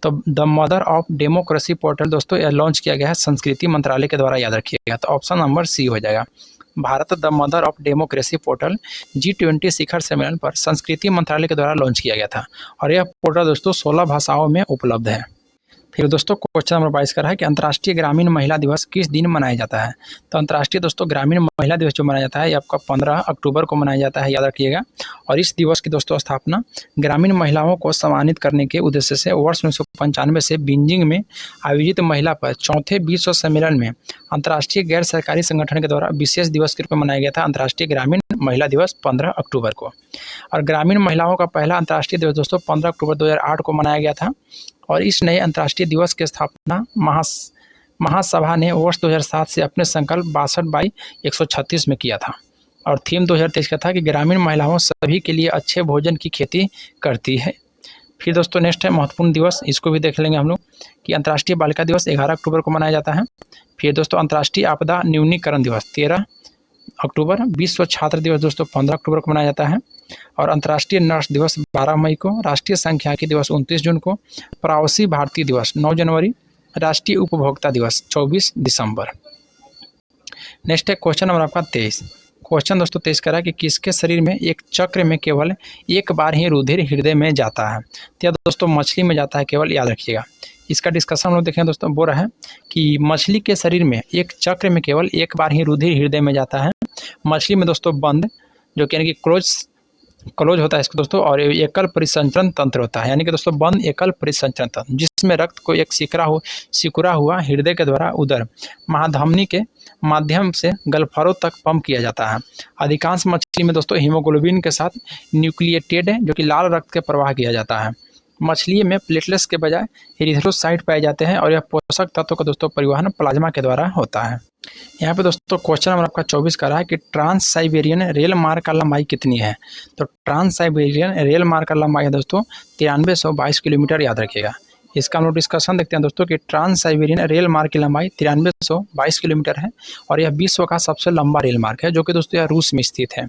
तो the mother of democracy portal दोस्तों यह लॉन्च किया गया है संस्कृति मंत्रालय के द्वारा, याद रखिएगा। तो ऑप्शन नंबर सी हो जाएगा। Bharat the mother of democracy portal G20 शिखर सम्मेलन पर संस्कृति मंत्रालय के द्वारा लॉन्च किया गया था और यह पोर्टल दोस्तों 16 भाषाओं में उपलब्ध है। फिर दोस्तों क्वेश्चन नंबर 22 का है कि अंतर्राष्ट्रीय ग्रामीण महिला दिवस किस दिन मनाया जाता है, तो अंतर्राष्ट्रीय दोस्तों ग्रामीण महिला दिवस जो मनाया जाता है ये आपका 15 अक्टूबर को मनाया जाता है, याद रखिएगा। और इस दिवस की दोस्तों स्थापना ग्रामीण महिलाओं को सम्मानित करने के उद्देश्य से वर्ष 1995 से बीजिंग में आयोजित महिला पर 4थे विश्व सम्मेलन में अंतर्राष्ट्रीय गैर सरकारी संगठन के द्वारा विशेष दिवस के रूप में मनाया गया था। अंतर्राष्ट्रीय ग्रामीण महिला दिवस 15 अक्टूबर को। और ग्रामीण महिलाओं का पहला अंतर्राष्ट्रीय दिवस दोस्तों 15 अक्टूबर 2008 को मनाया गया था और इस नए अंतर्राष्ट्रीय दिवस की स्थापना महासभा ने वर्ष 2007 से अपने संकल्प 62/136 में किया था और थीम 2023 का था कि ग्रामीण महिलाओं सभी के लिए अच्छे भोजन की खेती करती है। फिर दोस्तों नेक्स्ट है महत्वपूर्ण दिवस, इसको भी देख लेंगे हम लोग कि अंतर्राष्ट्रीय बालिका दिवस 11 अक्टूबर को मनाया जाता है। फिर दोस्तों अंतर्राष्ट्रीय आपदा न्यूनीकरण दिवस 13 अक्टूबर। विश्व छात्र दिवस दोस्तों 15 अक्टूबर को मनाया जाता है और अंतर्राष्ट्रीय नर्स दिवस 12 मई को। राष्ट्रीय सांख्यिकी दिवस 29 जून को। प्रवासी भारतीय दिवस 9 जनवरी। राष्ट्रीय उपभोक्ता दिवस 24 दिसंबर। नेक्स्ट है क्वेश्चन नंबर आपका 23। क्वेश्चन दोस्तों 23 करा कि किसके शरीर में एक चक्र में केवल एक बार ही रुधिर हृदय में जाता है, तो दोस्तों मछली में जाता है केवल, याद रखिएगा। इसका डिस्कशन हम लोग देखें दोस्तों। बोल रहा है कि मछली के शरीर में एक चक्र में केवल एक बार ही रुधिर हृदय में जाता है। मछली में दोस्तों बंद जो कि यानी कि क्लोज होता है इसको दोस्तों और एकल परिसंचरण तंत्र होता है, यानी कि दोस्तों बंद एकल परिसंचरण तंत्र जिसमें रक्त को एक सिकुड़ा हुआ हृदय के द्वारा उदर महाधमनी के माध्यम से गलफड़ों तक पंप किया जाता है। अधिकांश मछली में दोस्तों हीमोग्लोबिन के साथ न्यूक्लिएटेड जो कि लाल रक्त के प्रवाह किया जाता है। मछली में प्लेटलेट्स के बजाय एरिथ्रोसाइट पाए जाते हैं और यह पोषक तत्वों का दोस्तों परिवहन प्लाज्मा के द्वारा होता है। यहाँ पे दोस्तों क्वेश्चन नंबर आपका 24 का रहा है कि ट्रांस साइबेरियन रेल मार्ग का लंबाई कितनी है, तो ट्रांस साइबेरियन रेल मार्ग का लंबाई है दोस्तों 9322 किलोमीटर, याद रखिएगा। इसका हम लोग डिस्कशन देखते हैं दोस्तों कि ट्रांस साइबेरियन रेल मार्ग की लंबाई 9322 किलोमीटर है और यह विश्व का सबसे लंबा रेल मार्ग है, जो कि दोस्तों यह रूस में स्थित है।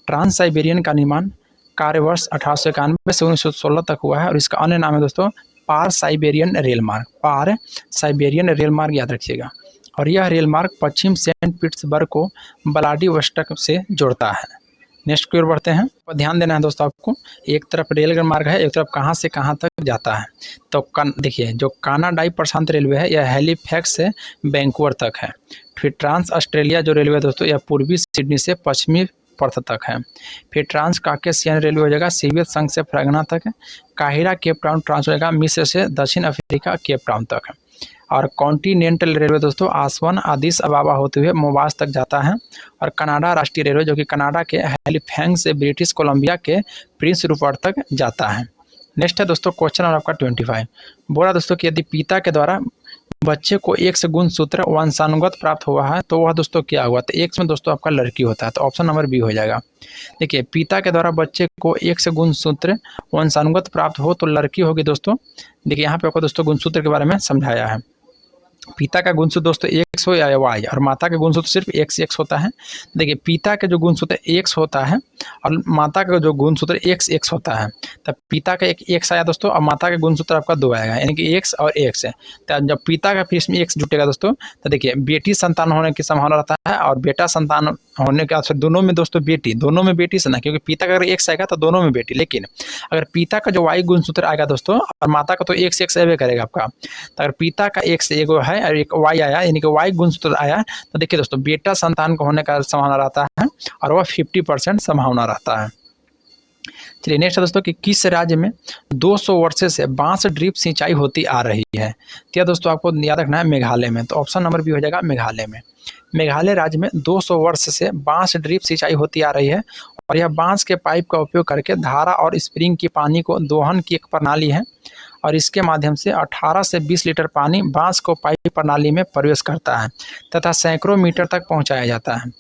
ट्रांस साइबेरियन का निर्माण कार्यवर्ष 1891 से 1916 तक हुआ है और इसका अन्य नाम है दोस्तों पार साइबेरियन रेल मार्ग। पार साइबेरियन रेल मार्ग याद रखिएगा। और यह रेल मार्ग पश्चिम सेंट पीटर्सबर्ग को व्लादिवोस्टोक से जोड़ता है। नेक्स्ट की ओर बढ़ते हैं। और ध्यान देना है दोस्तों आपको, एक तरफ रेल मार्ग है, एक तरफ कहाँ से कहाँ तक जाता है। तो देखिए जो कनाडाई प्रशांत रेलवे है यह हैलिफैक्स से वैंकूवर तक है। फिर ट्रांस ऑस्ट्रेलिया जो रेलवे दोस्तों यह पूर्वी सिडनी से पश्चिमी पर्थ तक है। फिर ट्रांस काकेशियन रेलवे हो जाएगा सोवियत संघ से फ्रगना तक है। काहिरा केप टाउन ट्रांस हो जाएगा मिस्र से दक्षिण अफ्रीका केप टाउन तक है। और कॉन्टिनेंटल रेलवे दोस्तों आसवन आदिस अबाबा होते हुए मोबास तक जाता है। और कनाडा राष्ट्रीय रेलवे जो कि कनाडा के हैलिफैक्स से ब्रिटिश कोलंबिया के प्रिंस रूपर्ट तक जाता है। नेक्स्ट है दोस्तों क्वेश्चन नंबर आपका 25। बोला दोस्तों कि यदि पिता के द्वारा बच्चे को X गुणसूत्र वंशानुगत प्राप्त हुआ है तो वह दोस्तों क्या हुआ, तो X में दोस्तों आपका लड़की होता है, तो ऑप्शन नंबर बी हो जाएगा। देखिए पिता के द्वारा बच्चे को X गुणसूत्र वंशानुगत प्राप्त हो तो लड़की होगी दोस्तों। देखिए यहाँ पे आपको दोस्तों गुणसूत्र के बारे में समझाया है। पिता का गुणसूत्र दोस्तों X हो या Y और माता का गुणसूत्र सिर्फ XX होता है। देखिए पिता का जो गुणसूत्र X होता है और माता का जो गुणसूत्र XX होता है, तब पिता का एक X आया दोस्तों और माता का गुणसूत्र आपका 2 आएगा, यानी कि X और X है। तो जब पिता का फिर इसमें X जुटेगा दोस्तों तो देखिए बेटी संतान होने की संभावना रहता है और बेटा संतान होने के अवसर दोनों में दोस्तों बेटी, दोनों में बेटी से ना, क्योंकि पिता का अगर X आएगा तो दोनों में बेटी, लेकिन अगर पिता का जो Y गुणसूत्र आएगा दोस्तों और माता का तो XX आवे करेगा आपका, तो अगर पिता का X एगो है और एक Y आया यानी कि Y गुणसूत्र आया तो देखिए दोस्तों बेटा संतान को होने का संभावना रहता है और वह 50% संभावना रहता है। चलिए नेक्स्ट है दोस्तों कि किस राज्य में 200 वर्षों से बांस ड्रिप सिंचाई होती आ रही है, तो दोस्तों आपको याद रखना है मेघालय में, तो ऑप्शन नंबर बी हो जाएगा मेघालय में। मेघालय राज्य में 200 वर्ष से बांस ड्रिप सिंचाई होती आ रही है और यह बांस के पाइप का उपयोग करके धारा और स्प्रिंग की पानी को दोहन की एक प्रणाली है और इसके माध्यम से 18 से 20 लीटर पानी बांस को पाइप प्रणाली में प्रवेश करता है तथा सैकड़ों मीटर तक पहुंचाया जाता है।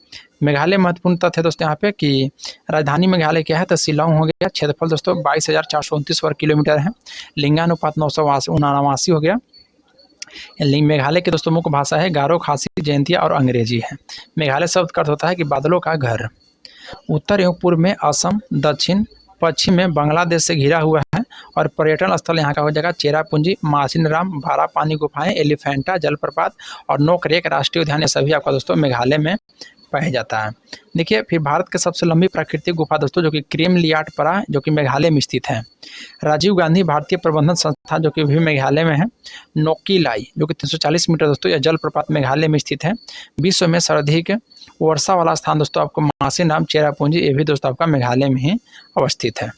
मेघालय महत्वपूर्ण तथ्य दोस्तों यहाँ पे कि राजधानी मेघालय क्या है, तो शिलांग हो गया। क्षेत्रफल दोस्तों 22,429 वर्ग किलोमीटर है। लिंगानुपात 989 हो गया। मेघालय की दोस्तों मुख्य भाषा है गारो, खासी, जयंतिया और अंग्रेजी है। मेघालय शब्द का अर्थ होता है कि बादलों का घर। उत्तर एवं पूर्व में असम, दक्षिण पश्चिम में बांग्लादेश से घिरा हुआ है और पर्यटन स्थल यहाँ का हो जाएगा चेरापूंजी, मासिनराम, बारा पानी गुफाएं, एलिफेंटा जलप्रपात और नोकरेक राष्ट्रीय उद्यान, ये सभी आपका दोस्तों मेघालय में पाया जाता है। देखिए फिर भारत की सबसे लंबी प्राकृतिक गुफा दोस्तों जो कि क्रेमलियाटपरा जो कि मेघालय में स्थित है। राजीव गांधी भारतीय प्रबंधन संस्थान जो कि भी मेघालय में है। नोकीलाई जो कि 340 मीटर दोस्तों यह जलप्रपात मेघालय में स्थित है। विश्व में सर्वाधिक वर्षा वाला स्थान दोस्तों आपको मासिनराम, चेरापूंजी, ये भी दोस्तों आपका मेघालय में ही अवस्थित है।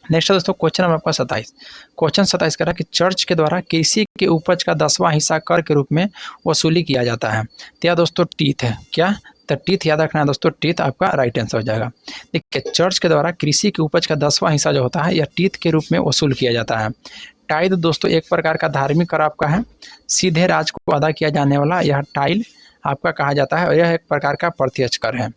नेक्स्ट दोस्तों क्वेश्चन नंबर आपका 27। क्वेश्चन 27 कह रहा है कि चर्च के द्वारा कृषि के उपज का 10वां हिस्सा कर के रूप में वसूली किया जाता है, तो यह दोस्तों टीथ है। क्या, तो टीथ याद रखना है दोस्तों, टीथ आपका राइट आंसर हो जाएगा। देखिए चर्च के द्वारा कृषि की उपज का 10वां हिस्सा जो होता है यह टीथ के रूप में वसूल किया जाता है। टाइल दोस्तों एक प्रकार का धार्मिक कर आपका है, सीधे राज को अदा किया जाने वाला यह टाइल आपका कहा जाता है और यह एक प्रकार का प्रत्यक्ष कर है।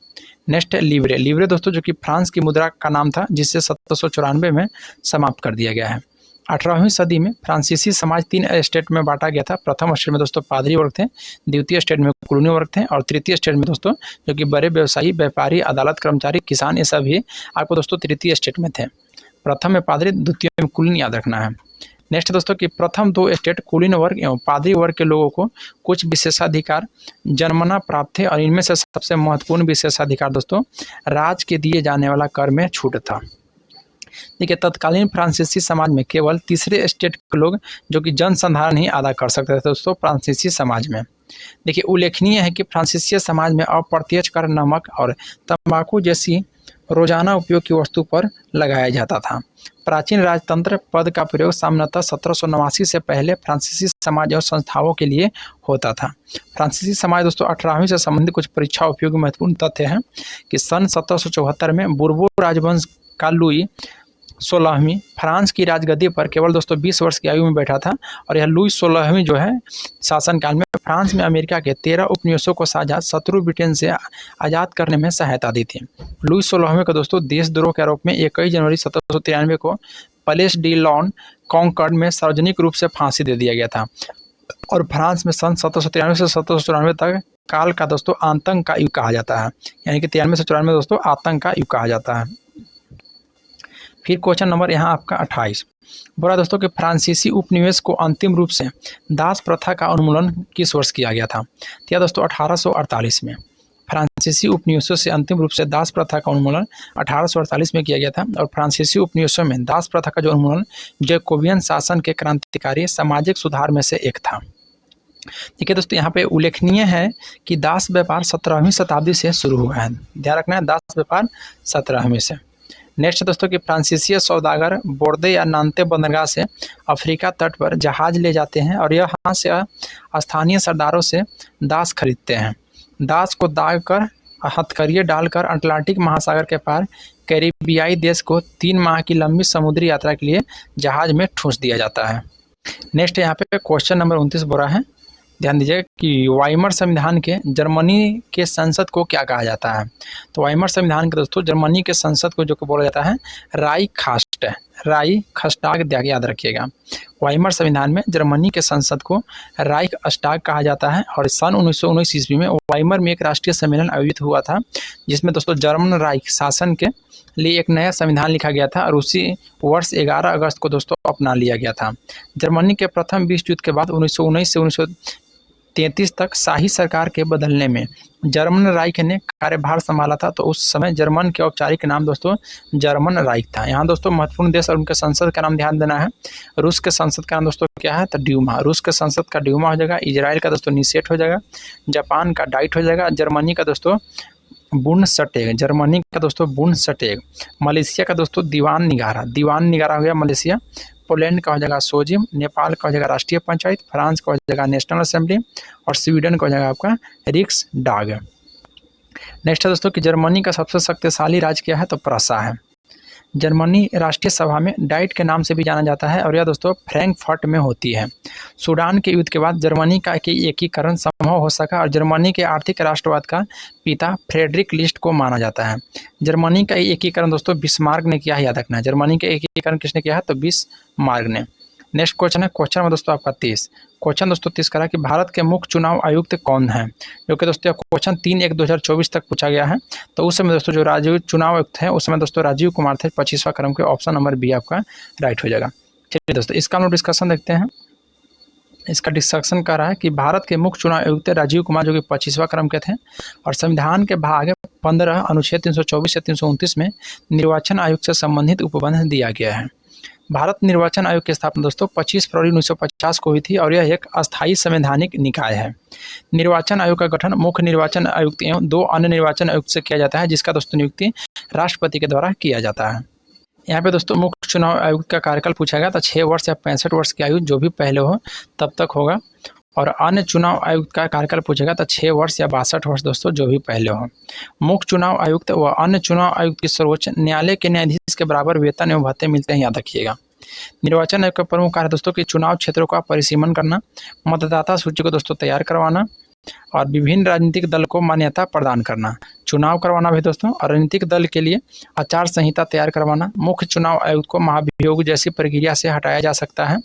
नेक्स्ट है लिवरे। लिवरे दोस्तों जो कि फ्रांस की मुद्रा का नाम था जिससे 1794 में समाप्त कर दिया गया है। 18वीं सदी में फ्रांसीसी समाज 3 स्टेट में बांटा गया था। प्रथम स्टेट में दोस्तों पादरी वर्ग थे, द्वितीय स्टेट में कॉलोनी वर्ग थे और तृतीय स्टेट में दोस्तों जो कि बड़े व्यवसायी, व्यापारी, अदालत कर्मचारी, किसान, ये सभी आपको दोस्तों तृतीय स्टेट में थे। प्रथम में पादरी, द्वितीय में कुलीन, याद रखना है। नेक्स्ट दोस्तों कि प्रथम 2 स्टेट कुलीन वर्ग एवं पादरी वर्ग के लोगों को कुछ विशेषाधिकार जन्मना प्राप्त थे और इनमें से सबसे महत्वपूर्ण विशेषाधिकार दोस्तों राज के दिए जाने वाला कर में छूट था। देखिए तत्कालीन फ्रांसीसी समाज में केवल तीसरे स्टेट के लोग जो कि जनसंधारण ही अदा कर सकते थे दोस्तों फ्रांसीसी समाज में। देखिए उल्लेखनीय है कि फ्रांसीसी समाज में अप्रत्यक्ष कर नमक और तंबाकू जैसी रोजाना उपयोग की वस्तु पर लगाया जाता था। प्राचीन राजतंत्र पद का प्रयोग सामान्यतः 1789 से पहले फ्रांसीसी समाज और संस्थाओं के लिए होता था। फ्रांसीसी समाज दोस्तों 18वीं से संबंधित कुछ परीक्षा उपयोगी महत्वपूर्ण तथ्य हैं कि सन 1774 में बुर्बो राजवंश का लुई 16वीं फ्रांस की राजगद्दी पर केवल दोस्तों 20 वर्ष की आयु में बैठा था और यह लुई 16वीं जो है शासनकाल में फ्रांस में अमेरिका के 13 उपनिवेशों को साझा शत्रु ब्रिटेन से आज़ाद करने में सहायता दी थी। लुई 16वें को दोस्तों देशद्रोह के आरोप में 21 जनवरी 1793 को प्लेस डी लॉन कॉन्कॉर्ड में सार्वजनिक रूप से फांसी दे दिया गया था। और फ्रांस में सन 1793 से 1794 तक काल का दोस्तों आतंक का युग कहा जाता है, यानी कि 93 से 94 दोस्तों आतंक का युग कहा जाता है। फिर क्वेश्चन नंबर यहाँ आपका 28 बोला दोस्तों कि फ्रांसीसी उपनिवेश को अंतिम रूप से दास प्रथा का उन्मूलन किस वर्ष किया गया था? तो यह दोस्तों 1848 में फ्रांसीसी उपनिवेशों से अंतिम रूप से दास प्रथा का उन्मूलन 1848 में किया गया था। और फ्रांसीसी उपनिवेशों में दास प्रथा का जो उन्मूलन जैकोबियन शासन के क्रांतिकारी सामाजिक सुधार में से एक था। ठीक है दोस्तों, यहाँ पे उल्लेखनीय है कि दास व्यापार 17वीं शताब्दी से शुरू हुआ है। ध्यान रखना है, दास व्यापार 17वीं से। नेक्स्ट दोस्तों कि फ्रांसीसी सौदागर बोर्दे या नान्ते बंदरगाह से अफ्रीका तट पर जहाज ले जाते हैं और यहाँ से स्थानीय सरदारों से दास खरीदते हैं। दास को दाग कर हथकड़ियाँ डालकर अटलांटिक महासागर के पार कैरिबियाई देश को 3 माह की लंबी समुद्री यात्रा के लिए जहाज में ठूंस दिया जाता है। नेक्स्ट यहाँ पे क्वेश्चन नंबर 29 बोला है, ध्यान दीजिए कि वाइमर संविधान के जर्मनी के संसद को क्या कहा जाता है? तो वाइमर संविधान के दोस्तों जर्मनी के संसद को जो बोला जाता है राइखस्टाग, याद रखिएगा। वाइमर संविधान में जर्मनी के संसद को राइखस्टाग कहा जाता है। और सन 1919 ईस्वी में वाइमर में एक राष्ट्रीय सम्मेलन आयोजित हुआ था, जिसमें दोस्तों जर्मन राइख शासन के लिए एक नया संविधान लिखा गया था और उसी वर्ष 11 अगस्त को दोस्तों अपना लिया गया था। जर्मनी के प्रथम विश्व युद्ध के बाद 1919 से 1933 तक शाही सरकार के बदलने में जर्मन राइख ने कार्यभार संभाला था। तो उस समय जर्मन के औपचारिक नाम दोस्तों जर्मन राइख था। यहाँ दोस्तों महत्वपूर्ण देश और उनके संसद का नाम ध्यान देना है। रूस के संसद का नाम दोस्तों क्या है? तो ड्यूमा। रूस के संसद का ड्यूमा हो जाएगा। इजराइल का दोस्तों निसेट हो जाएगा। जापान का डाइट हो जाएगा। जर्मनी का दोस्तों बुंडसटैग, जर्मनी का दोस्तों बुंडसटैग। मलेशिया का दोस्तों दीवान निगारा हो गया मलेशिया। पोलैंड का हो जाएगा सोजिम। नेपाल का हो जाएगा राष्ट्रीय पंचायत। फ्रांस का हो जाएगा नेशनल असेंबली। और स्वीडन का हो जाएगा आपका रिक्सडाग। नेक्स्ट है दोस्तों कि जर्मनी का सबसे शक्तिशाली राज्य क्या है? तो प्रसा है। जर्मनी राष्ट्रीय सभा में डाइट के नाम से भी जाना जाता है और यह दोस्तों फ्रैंकफर्ट में होती है। सूडान के युद्ध के बाद जर्मनी का एकीकरण संभव हो सका और जर्मनी के आर्थिक राष्ट्रवाद का पिता फ्रेडरिक लिस्ट को माना जाता है। जर्मनी का एकीकरण दोस्तों बिस्मार्क ने किया है, याद रखना है। जर्मनी का एकीकरण किसने किया है? तो बिस्मार्क ने। नेक्स्ट क्वेश्चन है क्वेश्चन में दोस्तों आपका 30 क्वेश्चन दोस्तों 30 करा कि भारत के मुख्य चुनाव आयुक्त कौन है? जो कि दोस्तों क्वेश्चन 3/1/2024 तक पूछा गया है। तो उस समय दोस्तों जो राजीव चुनाव आयुक्त है उस समय दोस्तों राजीव कुमार थे। 25वां क्रम के ऑप्शन नंबर बी आपका राइट हो जाएगा। चलिए दोस्तों इसका हम लोग डिस्कशन देखते हैं। इसका डिस्कशन कर रहा है कि भारत के मुख्य चुनाव आयुक्त राजीव कुमार जो कि 25वां क्रम के थे और संविधान के भाग 15 अनुच्छेद 324 से 329 में निर्वाचन आयोग से संबंधित उपबंध दिया गया है। भारत निर्वाचन आयोग की स्थापना दोस्तों 25 फरवरी 1950 को हुई थी और यह एक अस्थायी संवैधानिक निकाय है। निर्वाचन आयोग का गठन मुख्य निर्वाचन आयुक्त एवं 2 अन्य निर्वाचन आयुक्त से किया जाता है, जिसका दोस्तों नियुक्ति राष्ट्रपति के द्वारा किया जाता है। यहाँ पे दोस्तों मुख्य चुनाव आयुक्त का कार्यकाल पूछा गया तो 6 वर्ष या 65 वर्ष की आयु जो भी पहले हो तब तक होगा। और अन्य चुनाव आयुक्त का कार्यकाल पूछेगा तो 6 वर्ष या 62 वर्ष दोस्तों जो भी पहले हो। मुख्य चुनाव आयुक्त व अन्य चुनाव आयुक्त की सर्वोच्च न्यायालय के न्यायाधीश के बराबर वेतन एवं भत्ते मिलते हैं, याद रखिएगा। निर्वाचन आयोग का प्रमुख कार्य दोस्तों कि चुनाव क्षेत्रों का परिसीमन करना, मतदाता सूची को दोस्तों तैयार करवाना और विभिन्न राजनीतिक दल को मान्यता प्रदान करना, चुनाव करवाना भी दोस्तों। और राजनीतिक दल के लिए आचार संहिता तैयार करवाना। मुख्य चुनाव आयुक्त को महाभियोग जैसी प्रक्रिया से हटाया जा सकता है।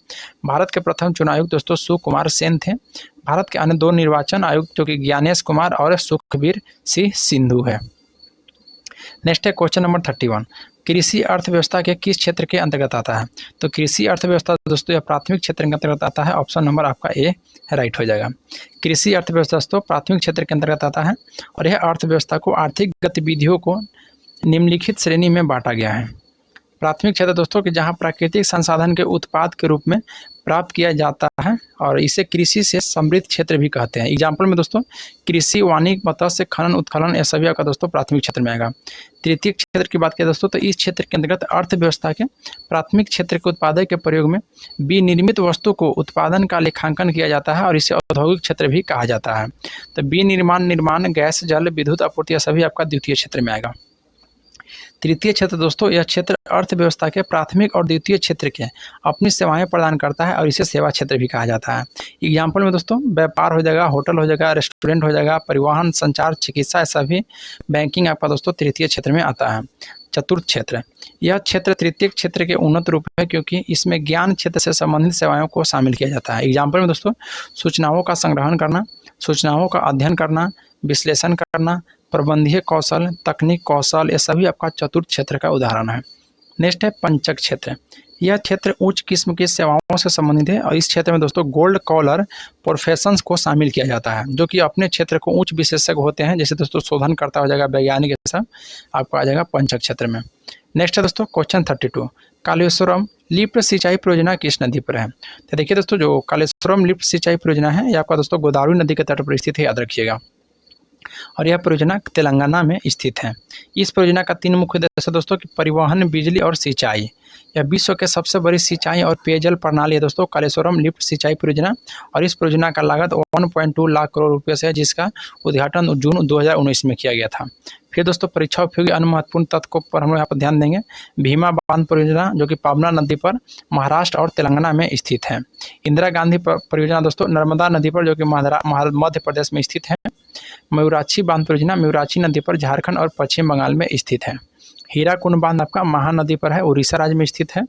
भारत के प्रथम चुनाव आयुक्त दोस्तों सुकुमार सेन थे। भारत के अन्य 2 निर्वाचन आयुक्त जो कि ज्ञानेश कुमार और सुखबीर सिंह सिंधु है। नेक्स्ट है क्वेश्चन नंबर 31 कृषि अर्थव्यवस्था के किस क्षेत्र के अंतर्गत आता है? तो कृषि अर्थव्यवस्था दोस्तों यह प्राथमिक क्षेत्र के अंतर्गत आता है। ऑप्शन नंबर आपका ए राइट हो जाएगा। कृषि अर्थव्यवस्था दोस्तों प्राथमिक क्षेत्र के अंतर्गत आता है और यह अर्थव्यवस्था को आर्थिक गतिविधियों को निम्नलिखित श्रेणी में बांटा गया है। प्राथमिक क्षेत्र दोस्तों कि जहां प्राकृतिक संसाधन के उत्पाद के रूप में प्राप्त किया जाता है और इसे कृषि से समृद्ध क्षेत्र भी कहते हैं। एग्जाम्पल में दोस्तों कृषि, वानिकी, मत्स्य, खनन, उत्खनन, यह सभी आपका दोस्तों प्राथमिक क्षेत्र में आएगा। तृतीय क्षेत्र की बात करें दोस्तों तो इस क्षेत्र के अंतर्गत अर्थव्यवस्था के प्राथमिक क्षेत्र के उत्पादन के प्रयोग में विनिर्मित वस्तु को उत्पादन का लेखांकन किया जाता है और इसे औद्योगिक क्षेत्र भी कहा जाता है। तो निर्माण, गैस, जल, विद्युत आपूर्ति, यह सभी आपका द्वितीय क्षेत्र में आएगा। तृतीय क्षेत्र दोस्तों यह क्षेत्र अर्थव्यवस्था के प्राथमिक और द्वितीय क्षेत्र के अपनी सेवाएं प्रदान करता है और इसे सेवा क्षेत्र भी कहा जाता है। एग्जाम्पल में दोस्तों व्यापार हो जाएगा, होटल हो जाएगा, रेस्टोरेंट हो जाएगा, परिवहन, संचार, चिकित्सा, सभी बैंकिंग आपका दोस्तों तृतीय क्षेत्र में आता है। चतुर्थ क्षेत्र, यह क्षेत्र तृतीय क्षेत्र के उन्नत रूप है क्योंकि इसमें ज्ञान क्षेत्र से संबंधित सेवाओं को शामिल किया जाता है। एग्जाम्पल में दोस्तों सूचनाओं का संग्रहण करना, सूचनाओं का अध्ययन करना, विश्लेषण करना, प्रबंधीय कौशल, तकनीक कौशल, ये सभी आपका चतुर्थ क्षेत्र का उदाहरण है। नेक्स्ट है पंचक क्षेत्र, यह क्षेत्र उच्च किस्म की सेवाओं से संबंधित है और इस क्षेत्र में दोस्तों गोल्ड कॉलर प्रोफेशंस को शामिल किया जाता है जो कि अपने क्षेत्र को उच्च विशेषज्ञ होते हैं, जैसे दोस्तों शोधनकर्ता हो जाएगा, वैज्ञानिक, ये सब आपको आ जाएगा पंचक क्षेत्र में। नेक्स्ट है दोस्तों क्वेश्चन 32, कालेश्वरम लिफ्ट सिंचाई परियोजना किस नदी पर है? तो देखिए दोस्तों जो कालेश्वरम लिफ्ट सिंचाई परियोजना है यह आपका दोस्तों गोदावरी नदी के तट पर स्थित है, याद रखिएगा, और यह परियोजना तेलंगाना में स्थित है। इस परियोजना का 3 मुख्य उद्देश्य दोस्तों कि परिवहन, बिजली और सिंचाई। यह विश्व के सबसे बड़ी सिंचाई और पेयजल प्रणाली है दोस्तों कालेश्वरम लिफ्ट सिंचाई परियोजना, और इस परियोजना का लागत 1.2 लाख करोड़ रुपये से है, जिसका उद्घाटन जून 2019 में किया गया था। फिर दोस्तों परीक्षा उपयोगी अन्य महत्वपूर्ण तत्व पर हम यहाँ पर ध्यान देंगे। भीमा बांध परियोजना जो कि पावना नदी पर महाराष्ट्र और तेलंगाना में स्थित है। इंदिरा गांधी परियोजना दोस्तों नर्मदा नदी पर जो कि मध्य प्रदेश में स्थित है। मयूराक्षी बांध परियोजना मयूराक्षी नदी पर झारखंड और पश्चिम बंगाल में स्थित है। हीराकुंड बांध आपका महानदी पर है, उड़ीसा राज्य में स्थित है।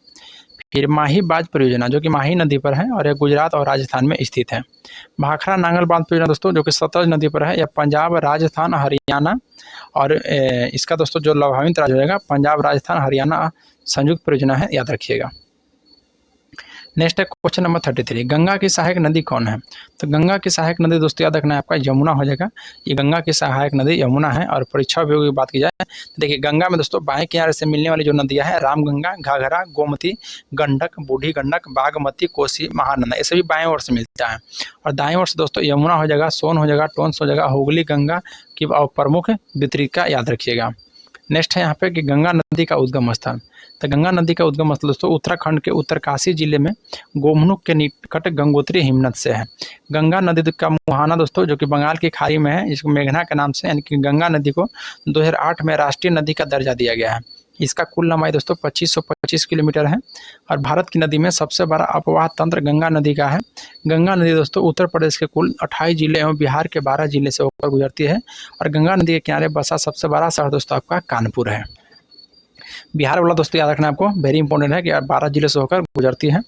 फिर माही बाज परियोजना जो कि माही नदी पर है और यह गुजरात और राजस्थान में स्थित है। भाखड़ा नांगल बांध परियोजना दोस्तों जो कि सतलज नदी पर है, यह पंजाब, राजस्थान, हरियाणा और इसका दोस्तों जो लाभान्वित राज्य हो जाएगा पंजाब, राजस्थान, हरियाणा संयुक्त परियोजना है, याद रखिएगा। नेक्स्ट है क्वेश्चन नंबर 33, गंगा की सहायक नदी कौन है? तो गंगा की सहायक नदी दोस्तों याद रखना है आपका यमुना हो जाएगा। ये गंगा की सहायक नदी यमुना है। और परीक्षा उपयोगी की बात की जाए तो देखिए गंगा में दोस्तों बाएं किनारे से मिलने वाली जो नदियां हैं रामगंगा, घाघरा, गोमती, गंडक, बूढ़ी गंडक, बागमती, कोसी, महानंदा, ये सभी बाएं ओर से मिलता है। और दाएं ओर से दोस्तों यमुना हो जाएगा, सोन हो जाएगा, टोंस हो जाएगा, हुगली गंगा की प्रमुख वितरिका, याद रखिएगा। नेक्स्ट है यहाँ पे कि गंगा नदी का उद्गम स्थान। तो गंगा नदी का उद्गम स्थल दोस्तों उत्तराखंड के उत्तरकाशी जिले में गोमुख के निकट गंगोत्री हिमनद से है। गंगा नदी का मुहाना दोस्तों जो कि बंगाल की खाड़ी में है, इसको मेघना के नाम से, यानी कि गंगा नदी को 2008 में राष्ट्रीय नदी का दर्जा दिया गया है। इसका कुल लंबाई दोस्तों 2525 किलोमीटर है और भारत की नदी में सबसे बड़ा अपवाह तंत्र गंगा नदी का है। गंगा नदी दोस्तों उत्तर प्रदेश के कुल 28 जिले एवं बिहार के 12 जिले से होकर गुजरती है और गंगा नदी के किनारे बसा सबसे बड़ा शहर दोस्तों आपका कानपुर है। बिहार वाला दोस्तों याद रखना आपको वेरी इंपॉर्टेंट है कि 12 जिले से होकर गुजरती है।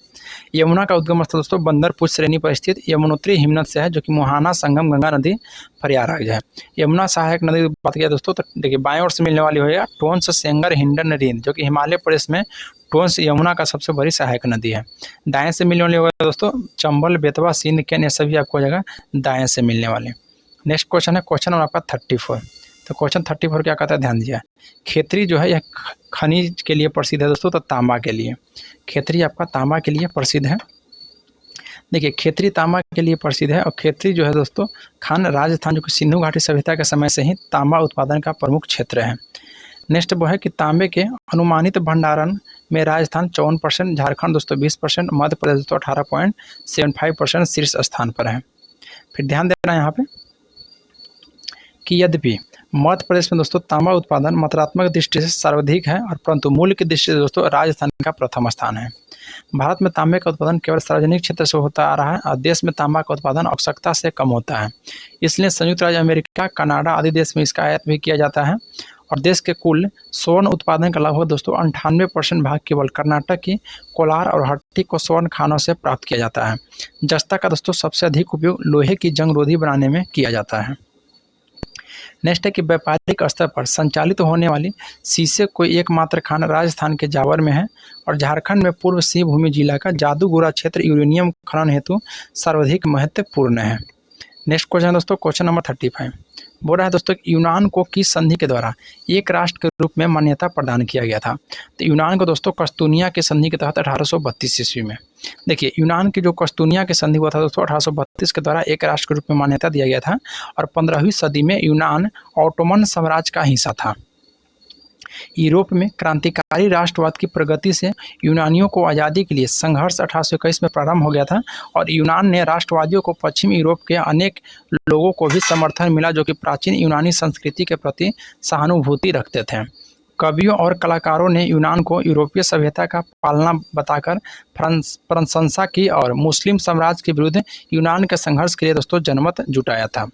यमुना का उद्गम स्थल दोस्तों बंदरपुर श्रेणी पर स्थित यमुनोत्री हिमनद से है जो कि मुहाना संगम गंगा नदी प्रयागराज है। यमुना सहायक नदी की बात किया दोस्तों तो देखिए बाएं ओर से मिलने वाली होगा टोंस, सेंगर, हिंडन, रीन जो कि हिमालय प्रदेश में टोंस यमुना का सबसे बड़ी सहायक नदी है। दाएं से मिलने वाली होगा दोस्तों चंबल, बेतवा, सिंध, केन, ये सभी आपको हो जाएगा दाएं से मिलने वाले। नेक्स्ट क्वेश्चन है क्वेश्चन नंबर आपका 34। तो क्वेश्चन 34 क्या कहता है, ध्यान दिया। खेतरी जो है यह खनिज के लिए प्रसिद्ध है दोस्तों, तो तांबा के लिए। खेतरी आपका तांबा के लिए प्रसिद्ध है। देखिए खेतरी तांबा के लिए प्रसिद्ध है और खेतरी जो है दोस्तों खान राजस्थान जो कि सिंधु घाटी सभ्यता के समय से ही तांबा उत्पादन का प्रमुख क्षेत्र है। नेक्स्ट वो है कि तांबे के अनुमानित भंडारण में राजस्थान 54%, झारखंड दोस्तों 20%, मध्य प्रदेश दोस्तों 18.75% शीर्ष स्थान पर है। फिर ध्यान देना यहाँ पे कि यद्यपि मध्य प्रदेश में दोस्तों तांबा उत्पादन मात्रात्मक दृष्टि से सर्वाधिक है और परंतु मूल्य की दृष्टि से दोस्तों राजस्थान का प्रथम स्थान है। भारत में तांबे का उत्पादन केवल सार्वजनिक क्षेत्र से होता आ रहा है और देश में तांबा का उत्पादन आवश्यकता से कम होता है। इसलिए संयुक्त राज्य अमेरिका, कनाडा आदि देश में इसका आयात भी किया जाता है और देश के कुल स्वर्ण उत्पादन का लगभग दोस्तों 98% भाग केवल कर्नाटक की कोलार और हट्टी को स्वर्ण खानों से प्राप्त किया जाता है। जस्ता का दोस्तों सबसे अधिक उपयोग लोहे की जंगरोधी बनाने में किया जाता है। नेक्स्ट है कि व्यापारिक स्तर पर संचालित होने वाली शीशे कोई एकमात्र खान राजस्थान के जावर में है और झारखंड में पूर्व सिंहभूमि जिला का जादूगोरा क्षेत्र यूरेनियम खनन हेतु सर्वाधिक महत्वपूर्ण है। नेक्स्ट क्वेश्चन दोस्तों क्वेश्चन नंबर 35 बोल रहा है दोस्तों यूनान को किस संधि के द्वारा एक राष्ट्र के रूप में मान्यता प्रदान किया गया था? तो यूनान को दोस्तों कस्तूनिया के संधि के तहत 1832 ईस्वी में। देखिए यूनान की जो कस्तूनिया के संधि हुआ था दोस्तों 1832 के द्वारा एक राष्ट्र के रूप में मान्यता दिया गया था और 15वीं सदी में यूनान ऑटोमन साम्राज्य का हिस्सा था। यूरोप में क्रांतिकारी राष्ट्रवाद की प्रगति से यूनानियों को आज़ादी के लिए संघर्ष 1821 में प्रारंभ हो गया था और यूनान ने राष्ट्रवादियों को पश्चिमी यूरोप के अनेक लोगों को भी समर्थन मिला जो कि प्राचीन यूनानी संस्कृति के प्रति सहानुभूति रखते थे। कवियों और कलाकारों ने यूनान को यूरोपीय सभ्यता का पालना बताकर प्रशंसा की और मुस्लिम साम्राज्य के विरुद्ध यूनान के संघर्ष के लिए दोस्तों जनमत जुटाया था।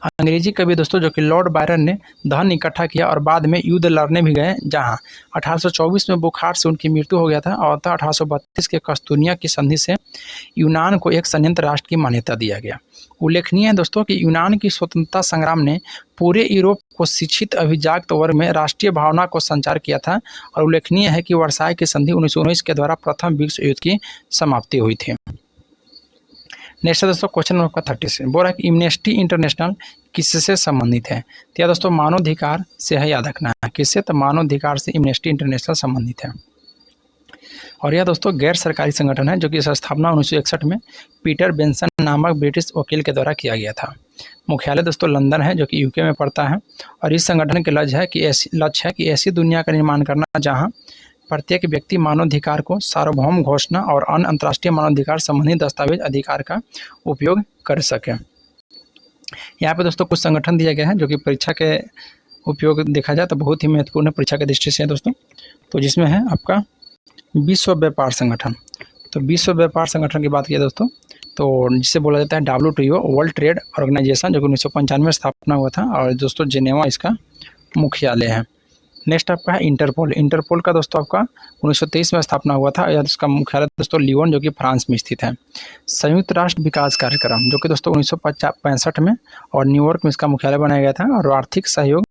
अंग्रेजी कवि दोस्तों जो कि लॉर्ड बायरन ने धन इकट्ठा किया और बाद में युद्ध लड़ने भी गए, जहां 1824 में बुखार से उनकी मृत्यु हो गया था और 1832 के कस्तूनिया की संधि से यूनान को एक संयंत्र राष्ट्र की मान्यता दिया गया। उल्लेखनीय है दोस्तों कि यूनान की स्वतंत्रता संग्राम ने पूरे यूरोप को शिक्षित अभिजात वर्ग में राष्ट्रीय भावना को संचार किया था और उल्लेखनीय है कि वर्साई की संधि 1919 के द्वारा प्रथम विश्व युद्ध की समाप्ति हुई थी। नेक्स्ट है दोस्तों क्वेश्चन नंबर आपका 36 बोल रहा है कि एम्नेस्टी इंटरनेशनल किससे संबंधित है। तो यह दोस्तों मानवाधिकार से है, याद रखना है किससे, तो मानवाधिकार से एम्नेस्टी इंटरनेशनल संबंधित है। और यह दोस्तों गैर सरकारी संगठन है जो कि इसकी स्थापना 1961 में पीटर बेंसन नामक ब्रिटिश वकील के द्वारा किया गया था। मुख्यालय दोस्तों लंदन है जो कि यूके में पड़ता है और इस संगठन के लक्ष्य है कि ऐसी दुनिया का निर्माण करना जहां प्रत्येक व्यक्ति मानवाधिकार को सार्वभौम घोषणा और अन्य अंतर्राष्ट्रीय मानवाधिकार संबंधी दस्तावेज अधिकार का उपयोग कर सके। यहाँ पे दोस्तों कुछ संगठन दिया गया है जो कि परीक्षा के उपयोग देखा जाए तो बहुत ही महत्वपूर्ण परीक्षा की दृष्टि से है दोस्तों। तो जिसमें है आपका विश्व व्यापार संगठन। तो विश्व व्यापार संगठन की बात किया दोस्तों तो जिसे बोला जाता है WTO वर्ल्ड ट्रेड ऑर्गेनाइजेशन, जो कि 1995 में स्थापना हुआ था और दोस्तों जिनेवा इसका मुख्यालय है। नेक्स्ट आपका है इंटरपोल। इंटरपोल का दोस्तों आपका 1923 में स्थापना हुआ था और इसका मुख्यालय दोस्तों लियोन जो कि फ्रांस में स्थित है। संयुक्त राष्ट्र विकास कार्यक्रम जो कि दोस्तों 1965 में और न्यूयॉर्क में इसका मुख्यालय बनाया गया था। और आर्थिक सहयोग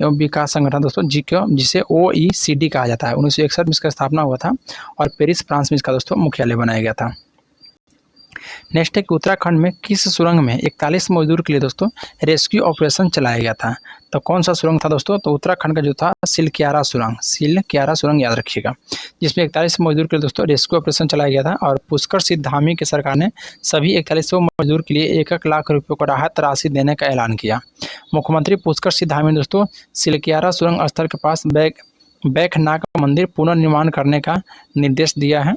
एवं विकास संगठन दोस्तों जिसे OECD कहा जाता है, 1961 में इसका स्थापना हुआ था और पेरिस फ्रांस में इसका दोस्तों मुख्यालय बनाया गया था। नेक्स्ट है कि उत्तराखंड में किस सुरंग में 41 मजदूर के लिए दोस्तों रेस्क्यू ऑपरेशन चलाया गया था। तो कौन सा सुरंग था दोस्तों, तो उत्तराखंड का जो था सिलक्यारा सुरंग याद रखिएगा, जिसमें 41 मजदूर के लिए दोस्तों रेस्क्यू ऑपरेशन चलाया गया था। और पुष्कर सिंह धामी की सरकार ने सभी 4100 मजदूर के लिए 1 लाख रुपये को राहत राशि देने का ऐलान किया। मुख्यमंत्री पुष्कर सिंह धामी ने दोस्तों सिलक्यारा सुरंग स्थल के पास बैकनाक मंदिर पुनर्निर्माण करने का निर्देश दिया है।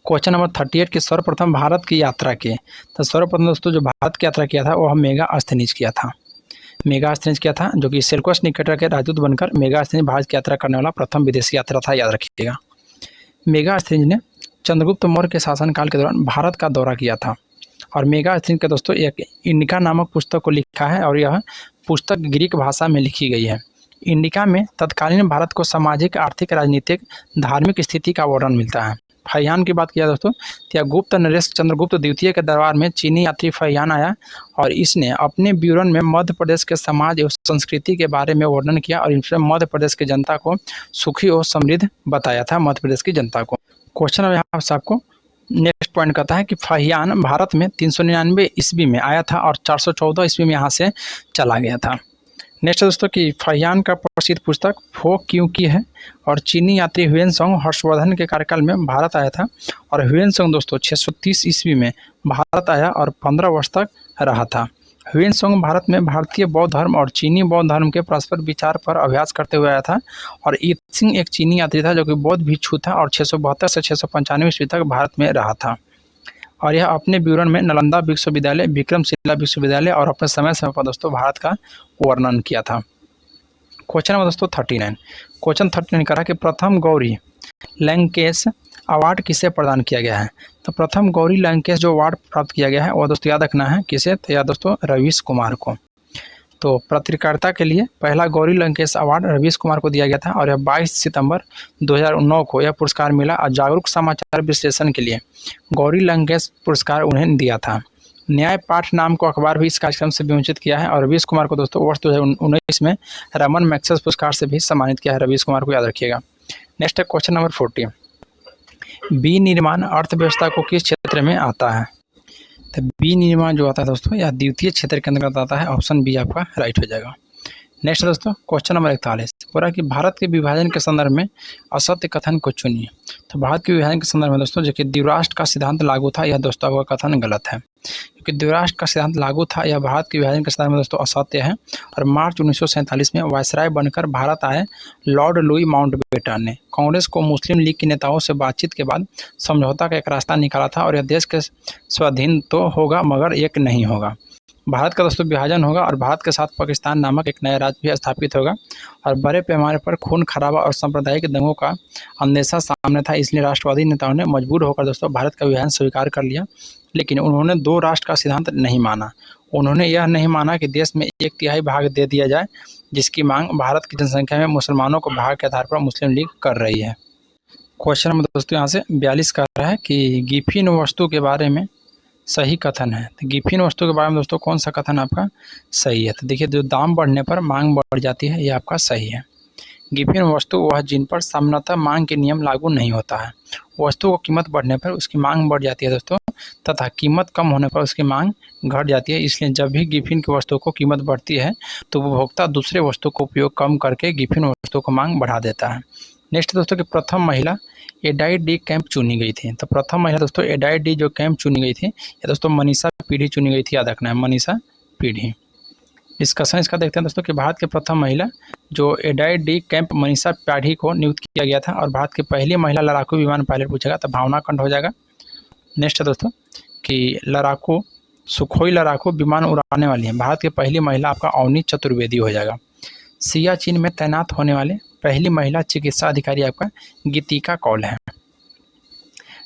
क्वेश्चन नंबर 38 की सर्वप्रथम भारत की यात्रा की। तो सर्वप्रथम दोस्तों जो भारत की यात्रा किया था वो मेगास्थनीज किया था, जो कि सेल्यूकस निकेटर के राजदूत बनकर मेगास्थनीज भारत की यात्रा करने वाला प्रथम विदेशी यात्रा था, याद रखिएगा। मेगास्थनीज ने चंद्रगुप्त मौर्य के शासनकाल के दौरान भारत का दौरा किया था और मेगास्थनीज के दोस्तों एक इंडिका नामक पुस्तक को लिखा है और यह पुस्तक ग्रीक भाषा में लिखी गई है। इंडिका में तत्कालीन भारत को सामाजिक, आर्थिक, राजनीतिक, धार्मिक स्थिति का वर्णन मिलता है। फहियान की बात किया दोस्तों तो गुप्त नरेश चंद्रगुप्त द्वितीय के दरबार में चीनी यात्री फहियान आया और इसने अपने विवरण में मध्य प्रदेश के समाज एवं संस्कृति के बारे में वर्णन किया और इसमें मध्य प्रदेश की जनता को सुखी और समृद्ध बताया था, मध्य प्रदेश की जनता को। क्वेश्चन अब यहाँ से आपको नेक्स्ट पॉइंट कहता है कि फहियान भारत में 399 ईस्वी में आया था और 414 ईस्वी में यहाँ से चला गया था। नेक्स्ट दोस्तों कि फहियान का प्रसिद्ध पुस्तक फोक क्यों की है और चीनी यात्री ह्वेनसांग हर्षवर्धन के कार्यकाल में भारत आया था और ह्वेनसांग दोस्तों 630 ईस्वी में भारत आया और 15 वर्ष तक रहा था। ह्वेनसांग भारत में भारतीय बौद्ध धर्म और चीनी बौद्ध धर्म के परस्पर विचार पर अभ्यास करते हुए आया था और ईत्सिंग एक चीनी यात्री था जो कि बौद्ध भिक्षु था और 672 से 695 ईस्वी तक भारत में रहा था और यह अपने विवरण में नालंदा विश्वविद्यालय, विक्रमशिला विश्वविद्यालय और अपने समय पर दोस्तों भारत का वर्णन किया था। क्वेश्चन नंबर दोस्तों 39। क्वेश्चन 39 कहा कि प्रथम गौरी लंकेश अवार्ड किसे प्रदान किया गया है। तो प्रथम गौरी लंकेश जो अवार्ड प्राप्त किया गया है वह दोस्तों याद रखना है किसे, तो याद दोस्तों रवीश कुमार को। तो पत्रकारिता के लिए पहला गौरी लंकेश अवार्ड रवीश कुमार को दिया गया था और यह 22 सितंबर 2009 को यह पुरस्कार मिला और जागरूक समाचार विश्लेषण के लिए गौरी लंकेश पुरस्कार उन्हें दिया था। न्याय पाठ नाम को अखबार भी इस कार्यक्रम से विमोचित किया है और रवीश कुमार को दोस्तों वर्ष 2019 में रमन मैग्सेसे पुरस्कार से भी सम्मानित किया है। रवीश कुमार को याद रखिएगा। नेक्स्ट है क्वेश्चन नंबर 40। विनिर्माण अर्थव्यवस्था को किस क्षेत्र में आता है। तो विनिर्माण जो आता है दोस्तों यह द्वितीय क्षेत्र के अंतर्गत आता है, ऑप्शन बी आपका राइट हो जाएगा। नेक्स्ट दोस्तों क्वेश्चन नंबर 41 बोला कि भारत के विभाजन के संदर्भ में असत्य कथन को चुनिए। तो भारत के विभाजन के संदर्भ में दोस्तों जो कि द्विराष्ट्र का सिद्धांत लागू था, यह दोस्तों आपका कथन गलत है क्योंकि द्विराष्ट्र का सिद्धांत लागू था, यह भारत के विभाजन के संदर्भ में दोस्तों असत्य है। और मार्च 1947 में वायसराय बनकर भारत आए लॉर्ड लुई माउंटबेटन ने कांग्रेस को मुस्लिम लीग के नेताओं से बातचीत के बाद समझौता का एक रास्ता निकाला था और यह देश के स्वाधीन तो होगा मगर एक नहीं होगा। भारत का दोस्तों विभाजन होगा और भारत के साथ पाकिस्तान नामक एक नया राज्य भी स्थापित होगा और बड़े पैमाने पर खून खराबा और सांप्रदायिक दंगों का अंदेशा सामने था, इसलिए राष्ट्रवादी नेताओं ने मजबूर होकर दोस्तों भारत का विभाजन स्वीकार कर लिया। लेकिन उन्होंने 2 राष्ट्र का सिद्धांत नहीं माना, उन्होंने यह नहीं माना कि देश में 1/3 भाग दे दिया जाए, जिसकी मांग भारत की जनसंख्या में मुसलमानों को भाग के आधार पर मुस्लिम लीग कर रही है। क्वेश्चन नंबर दोस्तों यहाँ से 42 का रहा है कि गिफिन वस्तु के बारे में सही कथन है। तो गिफिन वस्तु के बारे में दोस्तों कौन सा कथन आपका सही है? तो देखिए, जो दाम बढ़ने पर मांग बढ़ जाती है, ये आपका सही है। गिफिन वस्तु वह जिन पर सामान्यतः मांग के नियम लागू नहीं होता है। वस्तु को कीमत बढ़ने पर उसकी मांग बढ़ जाती है दोस्तों, तथा कीमत कम होने पर उसकी मांग घट जाती है। इसलिए जब भी गिफिन की वस्तु को कीमत बढ़ती है तो उपभोक्ता दूसरे वस्तु को उपयोग कम करके गिफिन वस्तु को मांग बढ़ा देता है। नेक्स्ट दोस्तों की प्रथम महिला एडाई डी कैंप चुनी गई थी। तो प्रथम महिला दोस्तों एडाई डी जो कैंप चुनी गई थी, ये दोस्तों मनीषा पीढ़ी चुनी गई थी, याद रखना है, मनीषा पीढ़ी। डिस्कशन इसका देखते हैं दोस्तों कि भारत के प्रथम महिला जो एडाई डी कैंप मनीषा पाढ़ी को नियुक्त किया गया था, और भारत की पहली महिला लड़ाकू विमान पायलट पूछेगा तो भावना कंठ हो जाएगा। नेक्स्ट है दोस्तों कि लड़ाकू सुखोई लड़ाकू विमान उड़ाने वाली है भारत की पहली महिला, आपका अवनी चतुर्वेदी हो जाएगा। सियाचिन में तैनात होने वाले पहली महिला चिकित्सा अधिकारी आपका गीतिका कौल है।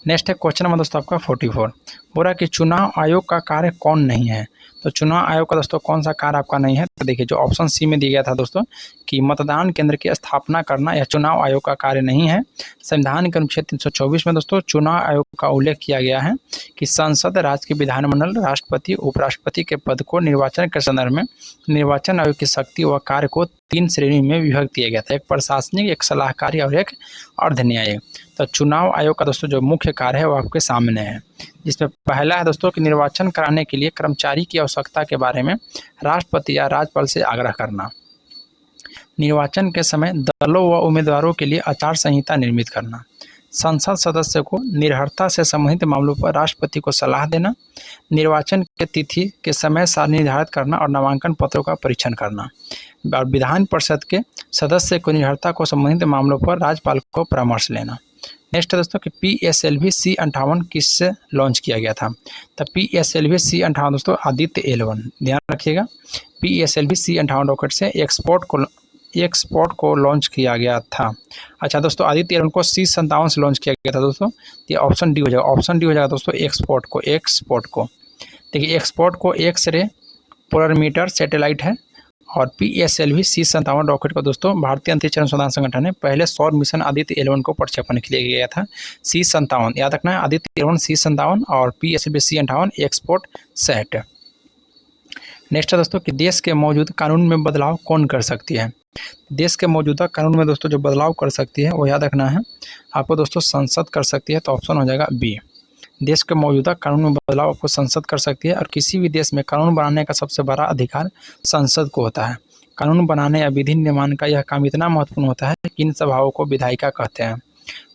नेक्स्ट है क्वेश्चन नंबर दोस्तों आपका 44, बोला कि चुनाव आयोग का कार्य कौन नहीं है। तो चुनाव आयोग का दोस्तों कौन सा कार्य आपका नहीं है? तो देखिए, जो ऑप्शन सी में दिया गया था दोस्तों कि मतदान केंद्र की स्थापना करना, यह चुनाव आयोग का कार्य नहीं है। संविधान के अनुच्छेद 324 में दोस्तों चुनाव आयोग का उल्लेख किया गया है कि संसद, राज्य के विधानमंडल, राष्ट्रपति, उपराष्ट्रपति के पद को निर्वाचन के संदर्भ में निर्वाचन आयोग की शक्ति व कार्य को 3 श्रेणी में विभक्त किया गया था, एक प्रशासनिक, एक सलाहकारी और एक अर्धन्यायिक। तो चुनाव आयोग का दोस्तों जो मुख्य कार्य है वो आपके सामने है, जिसमें पहला है दोस्तों कि निर्वाचन कराने के लिए कर्मचारी की आवश्यकता के बारे में राष्ट्रपति या राज्यपाल से आग्रह करना। निर्वाचन के समय दलों व उम्मीदवारों के लिए आचार संहिता निर्मित करना। संसद सदस्य को निर्भरता से संबंधित मामलों पर राष्ट्रपति को सलाह देना। निर्वाचन के तिथि के समय सारणी निर्धारित करना और नामांकन पत्रों का परीक्षण करना। और विधान परिषद के सदस्य को निर्भरता को संबंधित मामलों पर राज्यपाल को परामर्श लेना। नेक्स्ट है दोस्तों कि PSLV C58 किससे लॉन्च किया गया था? तो PSLV C58 दोस्तों आदित्य L1, ध्यान रखिएगा, PSLV C58 रॉकेट से एक्सपोर्ट को लॉन्च किया गया था। अच्छा दोस्तों, आदित्य L1 को C57 से लॉन्च किया गया था दोस्तों। ये ऑप्शन डी हो जाएगा, ऑप्शन डी हो जाएगा दोस्तों एक्सपोर्ट को। देखिए, एक्सपोर्ट को एक्स-रे पोलरीमीटर सैटेलाइट है, और PSLV C57 रॉकेट को दोस्तों भारतीय अंतरिक्ष अनुसंधान संगठन ने पहले सौर मिशन आदित्य L1 को प्रक्षेपण के लिए गया था। C57 याद रखना है, आदित्य L1 C57 और PSLV C58 export set. Next है दोस्तों कि देश के मौजूदा कानून में बदलाव कौन कर सकती है? देश के मौजूदा कानून में दोस्तों जो बदलाव कर सकती है वो याद रखना है आपको दोस्तों, संसद कर सकती है। तो ऑप्शन हो जाएगा बी, देश के मौजूदा कानून में बदलाव आपको संसद कर सकती है। और किसी भी देश में कानून बनाने का सबसे बड़ा अधिकार संसद को होता है। कानून बनाने या विधि निर्माण का यह काम इतना महत्वपूर्ण होता है कि इन सभाओं को विधायिका कहते हैं।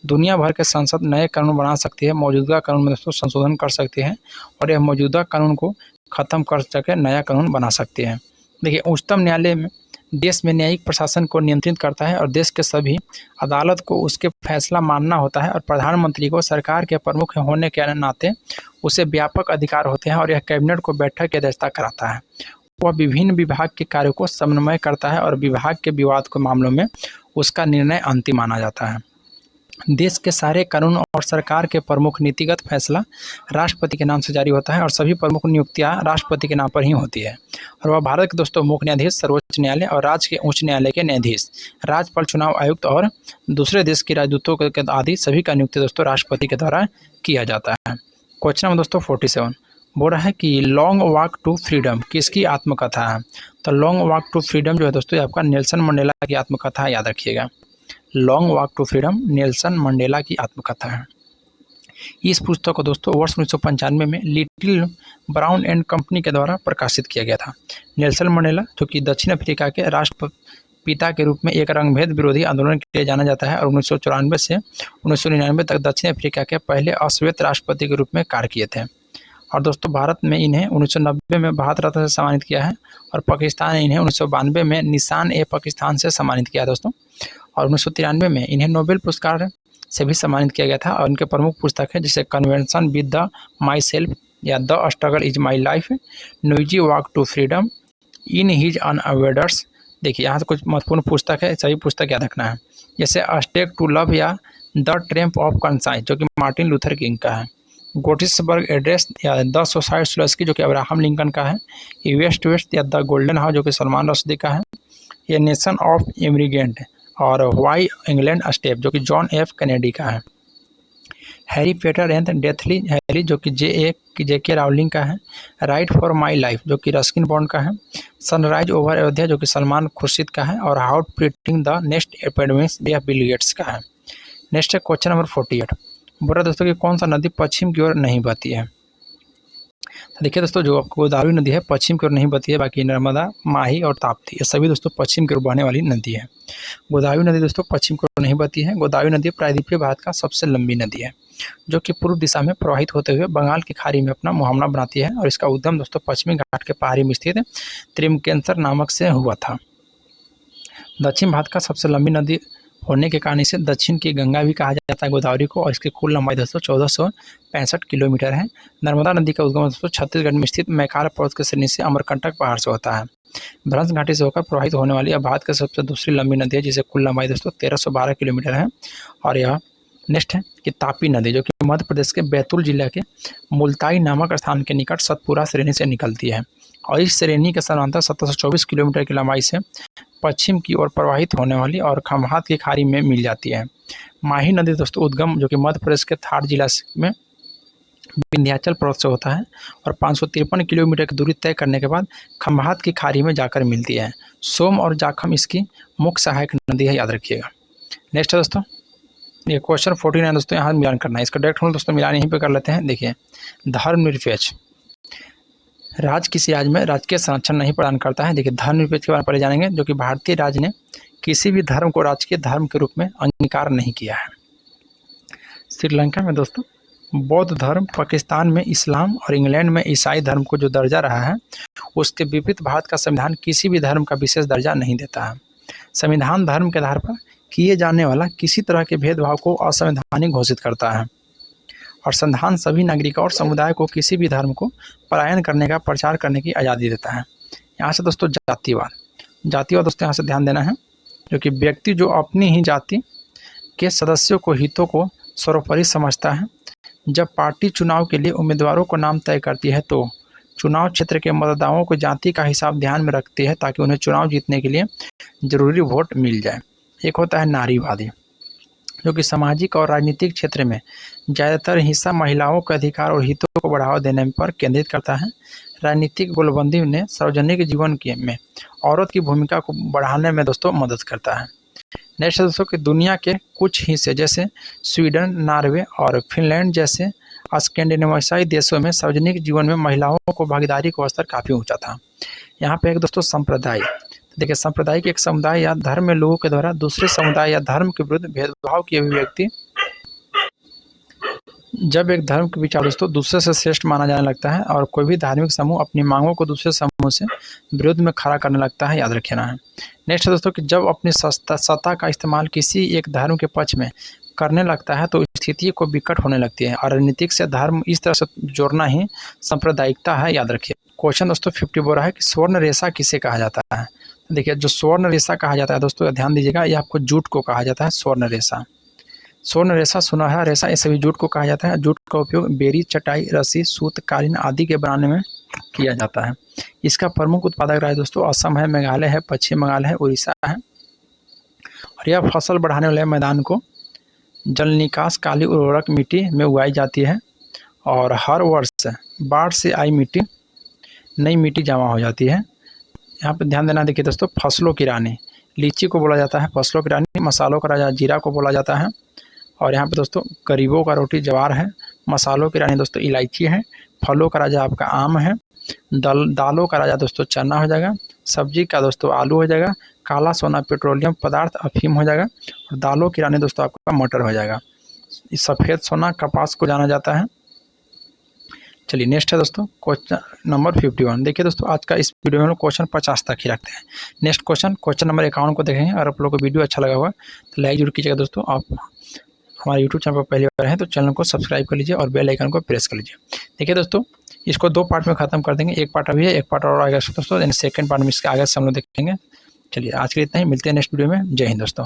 दुनिया भर के संसद नए कानून बना सकती है, मौजूदा कानून में दोस्तों संशोधन कर सकती है, और यह मौजूदा कानून को खत्म कर सके नया कानून बना सकती है। देखिए, उच्चतम न्यायालय में देश में न्यायिक प्रशासन को नियंत्रित करता है, और देश के सभी अदालत को उसके फैसला मानना होता है। और प्रधानमंत्री को सरकार के प्रमुख होने के नाते उसे व्यापक अधिकार होते हैं, और यह कैबिनेट को बैठक की अध्यक्षता कराता है। वह विभिन्न विभाग के कार्यों को समन्वय करता है, और विभाग के विवाद के मामलों में उसका निर्णय अंतिम माना जाता है। देश के सारे कानून और सरकार के प्रमुख नीतिगत फैसला राष्ट्रपति के नाम से जारी होता है, और सभी प्रमुख नियुक्तियां राष्ट्रपति के नाम पर ही होती है। और वह भारत के दोस्तों मुख्य न्यायाधीश, सर्वोच्च न्यायालय और राज्य के उच्च न्यायालय के न्यायाधीश, राज्यपाल, चुनाव आयुक्त और दूसरे देश के राजदूतों के आदि सभी का नियुक्ति दोस्तों राष्ट्रपति के द्वारा किया जाता है। क्वेश्चन नंबर दोस्तों 47 बोल रहा है कि लॉन्ग वॉक टू फ्रीडम किसकी आत्मकथा है? तो लॉन्ग वॉक टू फ्रीडम जो है दोस्तों आपका नेल्सन मंडेला की आत्मकथा है, याद रखिएगा। Long Walk to Freedom Nelson Mandela की आत्मकथा है। इस पुस्तक को दोस्तों वर्ष 1995 में लिटिल ब्राउन एंड कंपनी के द्वारा प्रकाशित किया गया था। नेल्सन मंडेला जो कि दक्षिण अफ्रीका के राष्ट्रपिता के रूप में एक रंगभेद विरोधी आंदोलन के लिए जाना जाता है, और 1994 से 1999 तक दक्षिण अफ्रीका के पहले अश्वेत राष्ट्रपति के रूप में कार्य किए थे। और दोस्तों भारत में इन्हें 1990 में भारत रत्न से सम्मानित किया है, और पाकिस्तान ने इन्हें 1992 में निशान-ए-पाकिस्तान से सम्मानित किया दोस्तों। और 1993 में इन्हें नोबेल पुरस्कार से भी सम्मानित किया गया था। और उनके प्रमुख पुस्तक है जैसे conversation with the my self या the struggle is my life, noisy walk to freedom, in his own words. देखिए, यहाँ से कुछ महत्वपूर्ण पुस्तक है, सभी पुस्तक याद रखना है, जैसे अस्टेक टू लव या द ट्रेम्प ऑफ कंसाइंस जो कि मार्टिन लूथर किंग का है, गोटिसबर्ग एड्रेस या द सोसाइटी स्लस्की जो कि अब्राहम लिंकन का है, ये वेस्ट वेस्ट या द गोल्डन हाउस जो कि सलमान रश्दी का है, ये नेशन ऑफ इमिग्रेंट और वाई इंग्लैंड स्टेप जो कि जॉन एफ कैनेडी का है, Harry Potter and deathly Harry जो कि जे.के. रावलिंग का है, राइट फॉर माई लाइफ जो कि रस्किन बॉन्ड का है, सनराइज ओवर अयोध्या जो कि सलमान खुर्शीद का है, और how predicting the next epidemics ये बिल गेट्स का है। नेक्स्ट है क्वेश्चन नंबर 48। बोल रहा दोस्तों कि कौन सा नदी पश्चिम की ओर नहीं बहती है। तो देखिए दोस्तों, जो आपको गोदावरी नदी है पश्चिम की ओर नहीं बहती है, बाकी नर्मदा, माही और ताप्ती ये सभी दोस्तों पश्चिम की ओर बहने वाली नदी है। गोदावरी नदी दोस्तों पश्चिम की ओर नहीं बहती है। गोदावरी नदी प्रायद्वीपीय भारत का सबसे लंबी नदी है जो कि पूर्व दिशा में प्रवाहित होते हुए बंगाल की खाड़ी में अपना मुहावना बनाती है, और इसका उद्गम दोस्तों पश्चिमी घाट के पहाड़ी में स्थित त्रिमकेंसर नामक से हुआ था। दक्षिण भारत का सबसे लंबी नदी होने के कारण इसे दक्षिण की गंगा भी कहा जाता है गोदावरी को, और इसकी कुल लंबाई दोस्तों 1465 किलोमीटर है। नर्मदा नदी का उद्गम दोस्तों छत्तीसगढ़ में स्थित मैकाल पर्वत की श्रेणी से अमरकंटक पहाड़ से होता है। भ्रंश घाटी से होकर प्रवाहित होने वाली यह भारत की सबसे दूसरी लंबी नदी है, जिसे कुल लंबाई दोस्तों 1312 किलोमीटर है। और यह नेक्स्ट है कि तापी नदी जो कि मध्य प्रदेश के बैतूल जिले के मुल्ताई नामक स्थान के निकट सतपुरा श्रेणी से निकलती है, और इस श्रेणी के समानांतर 1724 किलोमीटर की लंबाई से पश्चिम की ओर प्रवाहित होने वाली और खम्भात की खाड़ी में मिल जाती है। माही नदी दोस्तों उद्गम जो कि मध्य प्रदेश के थार जिला में विंध्याचल पर्वत से होता है, और 553 किलोमीटर की दूरी तय करने के बाद खम्भात की खाड़ी में जाकर मिलती है। सोम और जाखम इसकी मुख्य सहायक नदी है, याद रखिएगा। नेक्स्ट है दोस्तों, ये क्वेश्चन 49 दोस्तों यहाँ मिलान करना है। इसका डायरेक्ट हम दोस्तों मिलान यहीं पे कर लेते हैं। देखिए, धर्मनिरपेक्ष राज्य किसी राज्य में राजकीय संरक्षण नहीं प्रदान करता है। देखिए, धर्मनिरपेक्ष के बारे में पहले जानेंगे, जो कि भारतीय राज्य ने किसी भी धर्म को राजकीय धर्म के रूप में अंगीकार नहीं किया है। श्रीलंका में दोस्तों बौद्ध धर्म, पाकिस्तान में इस्लाम और इंग्लैंड में ईसाई धर्म को जो दर्जा रहा है, उसके विपरीत भारत का संविधान किसी भी धर्म का विशेष दर्जा नहीं देता है। संविधान धर्म के आधार पर किए जाने वाला किसी तरह के भेदभाव को असंवैधानिक घोषित करता है, और संविधान सभी नागरिकों और समुदाय को किसी भी धर्म को पलायन करने का प्रचार करने की आज़ादी देता है। यहाँ से दोस्तों जातिवाद दोस्तों यहाँ से ध्यान देना है, जो कि व्यक्ति जो अपनी ही जाति के सदस्यों को हितों को सर्वोपरि समझता है। जब पार्टी चुनाव के लिए उम्मीदवारों को नाम तय करती है तो चुनाव क्षेत्र के मतदाताओं को जाति का हिसाब ध्यान में रखती है, ताकि उन्हें चुनाव जीतने के लिए जरूरी वोट मिल जाए। एक होता है नारीवादी, जो कि सामाजिक और राजनीतिक क्षेत्र में ज़्यादातर हिस्सा महिलाओं के अधिकार और हितों को बढ़ावा देने पर केंद्रित करता है। राजनीतिक गोलबंदी ने सार्वजनिक जीवन में औरत की भूमिका को बढ़ाने में दोस्तों मदद करता है। नेक्स्ट दोस्तों कि दुनिया के कुछ हिस्से जैसे स्वीडन, नॉर्वे और फिनलैंड जैसे स्कैंडिनेवियाई देशों में सार्वजनिक जीवन में महिलाओं को भागीदारी का स्तर काफ़ी ऊंचा था। यहाँ पे एक दोस्तों संप्रदाय, देखिए सांप्रदायिक एक समुदाय या धर्म में लोगों के द्वारा दूसरे समुदाय या धर्म के विरुद्ध भेदभाव की अभिव्यक्ति। जब एक धर्म के विचार दोस्तों दूसरे से श्रेष्ठ माना जाने लगता है और कोई भी धार्मिक समूह अपनी मांगों को दूसरे समूह से विरोध में खड़ा करने लगता है, याद रखना है। नेक्स्ट है दोस्तों कि जब अपनी सत्ता का इस्तेमाल किसी एक धर्म के पक्ष में करने लगता है तो स्थिति को विकट होने लगती है, और राजनीतिक से धर्म इस तरह से जोड़ना ही सांप्रदायिकता है, याद रखिए। क्वेश्चन दोस्तों 54 है कि स्वर्ण रेशा किसे कहा जाता है। देखिए, जो स्वर्ण रेशा कहा जाता है दोस्तों ध्यान दीजिएगा, ये आपको जूट को कहा जाता है। स्वर्ण रेशा, सुनहरा रेशा, ये सभी जूट को कहा जाता है। जूट का उपयोग बेरी, चटाई, रस्सी, सूत, कालीन आदि के बनाने में किया जाता है। इसका प्रमुख उत्पादक राज्य दोस्तों असम है, मेघालय है, पश्चिम बंगाल है, उड़ीसा है। और यह फसल बढ़ाने वाले मैदान को जल निकास काली उर्वरक मिट्टी में उगाई जाती है, और हर वर्ष बाढ़ से आई नई मिट्टी जमा हो जाती है। यहाँ पर ध्यान देना। देखिए दोस्तों, फसलों की रानी लीची को बोला जाता है, फसलों की रानी। मसालों का राजा जीरा को बोला जाता है। और यहाँ पे दोस्तों गरीबों का रोटी ज्वार है। मसालों की रानी दोस्तों इलायची है। फलों का राजा आपका आम है। दालों का राजा दोस्तों चना हो जाएगा। सब्जी का दोस्तों आलू हो जाएगा। काला सोना पेट्रोलियम पदार्थ अफीम हो जाएगा। और दालों की रानी दोस्तों आपका मटर हो जाएगा। सफ़ेद सोना कपास को जाना जाता है। चलिए नेक्स्ट है दोस्तों क्वेश्चन नंबर 51। देखिए दोस्तों, आज का इस वीडियो में हम लोग क्वेश्चन 50 तक ही रखते हैं। नेक्स्ट क्वेश्चन नंबर 51 को देखेंगे। अगर आप लोगों को वीडियो अच्छा लगा हुआ तो लाइक जरूर कीजिएगा दोस्तों। आप हमारे यूट्यूब चैनल पर पहली बार हैं तो चैनल को सब्सक्राइब कर लीजिए और बेल आइकन को प्रेस कर लीजिए। देखिए दोस्तों, इसको 2 पार्ट में ख़त्म कर देंगे। एक पार्ट अभी है, एक पार्ट और आगे दोस्तों, सेकंड पार्ट में इसके आगे से हम लोग देखेंगे। चलिए आज के लिए इतना ही, मिलते हैं नेक्स्ट वीडियो में। जय हिंद दोस्तों।